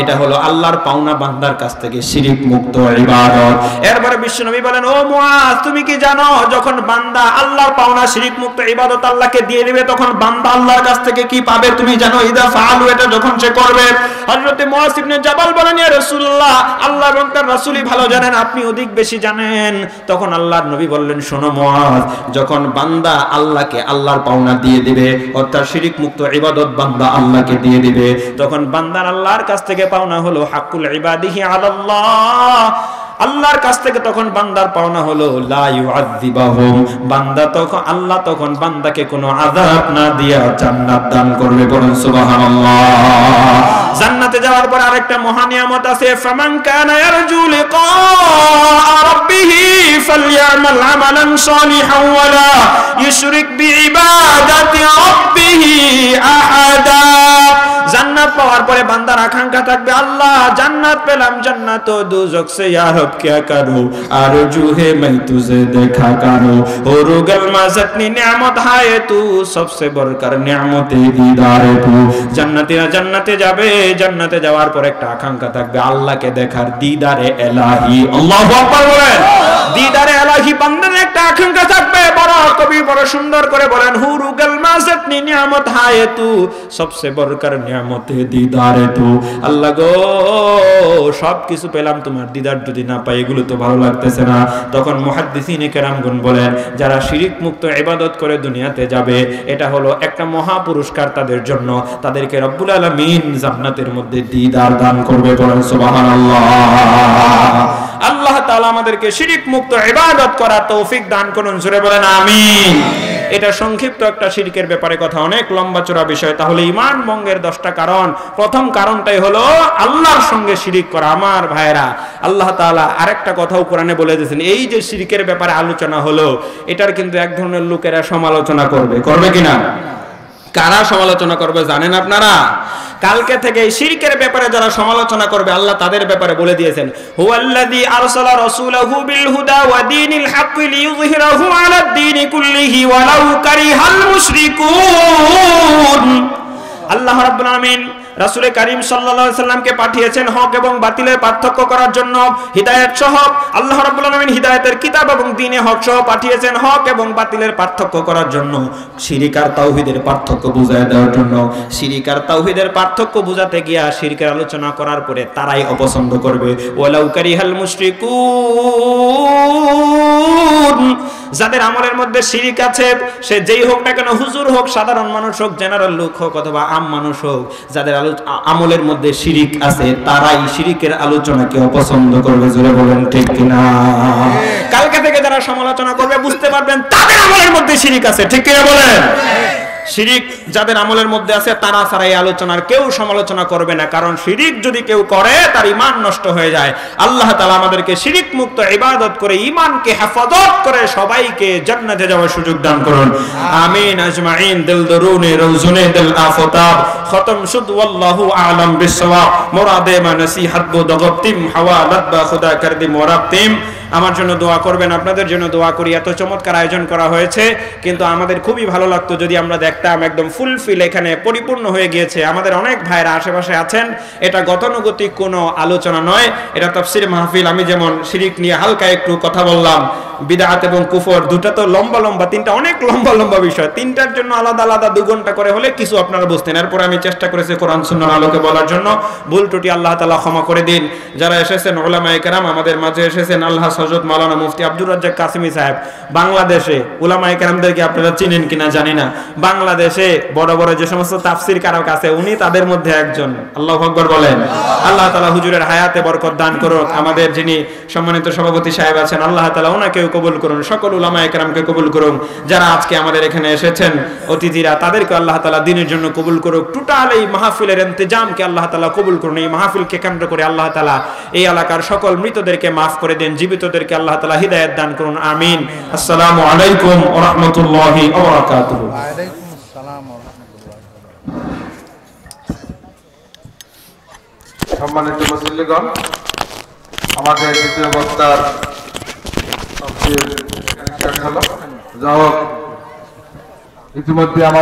[SPEAKER 1] এটা হলো আল্লাহর পাওনা বান্দার কাছ থেকে, শিরক মুক্ত ইবাদত। এরপরে বিশ্বনবী বলেন, ও মুআয তুমি কি জানো যখন বান্দা আল্লাহর পাওনা শিরক মুক্ত ইবাদত আল্লাহকে দিয়ে দিবে তখন বান্দা আল্লাহর কাছ থেকে কি পাবে তুমি জানো? ইদা ফাআলু, এটা যখন সে করবে। হযরত মুআয ইবনে জাবাল বলেন, ইয়া রাসূলুল্লাহ আল্লাহ এবং তার রাসূলই ভালো জানেন, আপনি অধিক বেশি জানেন। তখন আল্লাহর নবী বললেন, শোনো মুআয, যখন বান্দা আল্লাহকে আল্লাহর পাওনা দিয়ে দিবে, অর্থাৎ শিরক মুক্ত ইবাদত বান্দা আল্লাহকে দিয়ে দিবে, তখন বান্দার আল্লাহর কাছ থেকে পাওনা হলো হাক্কুল ইবাদিহি আলাল্লাহ। আল্লাহর কাছ থেকে তখন বান্দার পাওনা হলো লা ইউআযিবাহুম, বান্দা তখন আল্লাহ তখন বান্দাকে কোনো আযাব না দিয়া জান্নাত দান করবে। বলুন সুবহানাল্লাহ। জান্নাতে যাওয়ার পর আরেকটা মহা নিয়ামত আছে, ফামান কানা ইয়ারজু লিকা রাব্বিহি ফালইআমাল আমালান সালিহান ওয়া লা ইউশরিক বিইবাদাতি রাব্বিহি আহাদা। জান্নাত পাওয়ার পরে বান্দার আকাঙ্ক্ষা থাকবে, আল্লাহ জান্নাত পেলাম, জান্নাত ও दोजख से या रब क्या करूं, आरज़ू है मैं तुझे देखा करूं, और गलमा जितनी नेमत है तू सबसे बढ़कर नेमत दीदार तू। জান্নাতীরা জান্নাতে যাবে, জান্নাতে যাওয়ার পর একটা আকাঙ্ক্ষা থাকবে আল্লাহকে দেখার, দিদারে ইলাহি। আল্লাহু আকবার বলেন। দিদারে ইলাহি বান্দার একটা আকাঙ্ক্ষা থাকবে। বড় কবি বড় সুন্দর করে বলেন, হুরুগাল মাসাতনি নিয়ামত হায়ে তু, সবচেয়ে বড়কার নিয়ামত হে দিদারে তু। আল্লাহ গো, সব কিছু পেলাম, তোমার দিদার যদি না পাই এগুলো তো ভালো লাগতেছে না। তখন মুহাদ্দিসিনে কেরামগণ বলেন, যারা শিরিক মুক্ত ইবাদত করে দুনিয়াতে যাবে, এটা হলো একটা মহা পুরস্কার তাদের জন্য। তাদেরকে রব্বুল আলামিন জান্নাতের মধ্যে দিদার দান করবে। বলেন সুবহানাল্লাহ। আল্লাহ তাআলা আমাদেরকে শিরিক মুক্ত ইবাদত করার তৌফিক দান করুন। জোরে বলেন আমিন। এটা সংক্ষিপ্ত একটা শিরকের ব্যাপারে কথা, অনেক লম্বা চড়া বিষয়। তাহলে ঈমান ভঙ্গের 10টা কারণ, প্রথম কারণটাই হলো আল্লাহর সঙ্গে শিরিক করা। আমার ভাইরা, আল্লাহ তাআলা আরেকটা কথাও কোরআনে বলে দিয়েছেন, এই যে শিরকের ব্যাপারে আলোচনা হলো, এটার কিন্তু এক ধরনের লোকেরা সমালোচনা করবে। করবে কিনা? কারা সমালোচনা করবে জানেন আপনারা? কালকে থেকে এই শিরকের ব্যাপারে যারা সমালোচনা করবে, আল্লাহ তাদের ব্যাপারে বলে দিয়েছেন, হুয়াল্লাযী আরসালা রাসূলাহু বিল হুদা ওয়া দীনিল হাক্কি লিইয়ুযহিরাহু আলাদ দীনি কুল্লিহি ওয়ালাউ কারিহাল মুশরিকুন। আল্লাহ রাব্বুল আলামিন রাসূল কারীম সাল্লাল্লাহু আলাইহি সাল্লামকে পাঠিয়েছেন হক এবং বাতিলের পার্থক্য করার জন্য, হিদায়াত সহ। আল্লাহ রাব্বুল আলামিন হিদায়াতের কিতাব এবং দ্বীনে হক সহ পাঠিয়েছেন হক এবং বাতিলের পার্থক্য করার জন্য, শিরক আর তাওহীদের পার্থক্য বুঝায় দেওয়ার জন্য। শিরক আর তাওহীদের পার্থক্য বুঝাতে গিয়া শিরকের আলোচনা করার পরে তারাই অপছন্দ করবে। ওয়ালাউ কারিহাল মুশরিকুন, যাদের আমলের মধ্যে শিরক আছে, সে যেই হোক না কেন, হুজুর হোক, সাধারণ মানুষ হোক, জেনারেল লোক হোক অথবা আম মানুষ হোক, যাদের আমলের মধ্যে শিরিক আছে, তারাই শিরিকের আলোচনাকে অপছন্দ করবে। জোরে বলেন ঠিক কিনা? কালকে থেকে যারা সমালোচনা করবে বুঝতে পারবেন তাদের আমলের মধ্যে শিরিক আছে। ঠিক কিনা বলেন? শিরিক যাদের আমলের মধ্যে আছে, তারা ছাড়া এই আলোচনার কেউ সমালোচনা করবে না। কারণ শিরিক যদি কেউ করে, তার ঈমান নষ্ট হয়ে যায়। আল্লাহ তাআলা আমাদেরকে শিরিক মুক্ত ইবাদত করে, ঈমানকে হেফাজত করে সবাইকে জান্নাতে যাওয়ার সুযোগ দান করুন। আমিন আজমাইন। দিল দরুনে রওজুনে দিল আফতাব খতম শুদ ওয়াল্লাহু আ'লাম বিসওয়াব। মুরাদে মা নসিহত বো দগতিম হাওয়ালাত বা খুদা কর দি মুরাতিম। আমার জন্য দোয়া করবেন, আপনাদের জন্য দোয়া করি। এত চমৎকার আয়োজন করা হয়েছে, কিন্তু আমাদের খুবই ভালো লাগতো যদি আমরা দেখতাম একদম ফুলফিল এখানে পরিপূর্ণ হয়ে গিয়েছে। আমাদের অনেক ভাইরা আশেপাশে আছেন। এটা গতানুগতিক কোনো আলোচনা নয়, এটা তাফসীর মাহফিল। আমি যেমন শিরিক নিয়ে হালকা একটু কথা বললাম, বিদআত এবং কুফর দুটো তো লম্বা লম্বা, তিনটা অনেক লম্বা লম্বা বিষয়। তিনটার জন্য আলাদা আলাদা 2 ঘন্টা করে হলে কিছু আপনারা বুঝতেন। এরপরে আমি চেষ্টা করেছি কোরআন সুন্নাহর আলোকে বলার জন্য। ভুল ত্রুটি আল্লাহ তাআলা ক্ষমা করে দিন। যারা এসেছেন উলামায়ে কেরাম, আমাদের মাঝে এসেছেন আল্লাহ হযরত মাওলানা মুফতি আব্দুর রাজ্জাক কাসেমী সাহেব। বাংলাদেশে উলামায়ে কেরামদেরকে আপনারা চিনেন কিনা জানি না, বাংলাদেশে বড় বড় যে সমস্ত তাফসীর কারক আছে, উনি তাদের মধ্যে একজন। আল্লাহু আকবার বলেন। আল্লাহ তাআলা হুজুরের হায়াতে বরকত দান করুক। আমাদের যিনি সম্মানিত সভাপতি সাহেব আছেন, আল্লাহ তাআলা ওনাকেও কবুল করুন। সকল উলামায়ে কেরামকে কবুল করুন। যারা আজকে আমাদের এখানে এসেছেন অতিথিরা, তাদেরকে আল্লাহ তাআলা দ্বীনের জন্য কবুল করুক। টোটাল এই মাহফিলের ইন্তজামকে আল্লাহ তাআলা কবুল করুন। এই মাহফিলকে কেন্দ্র করে আল্লাহ তাআলা এই এলাকার সকল মৃতদেরকে মাফ করে দেন, জীবিতদেরকে আল্লাহ তাআলা হিদায়াত দান করুন। আমিন। আসসালামু আলাইকুম ওয়া রাহমাতুল্লাহি ওয়া বারাকাতুহু। ওয়া আলাইকুম আসসালাম ওয়া রাহমাতুল্লাহি ওয়া বারাকাতুহু।
[SPEAKER 2] সম্মানিত মুসল্লিগণ, আমাদের দ্বিতীয় বক্তার তাফসীর শেষ হলো। যাই হোক, ইতিমধ্যে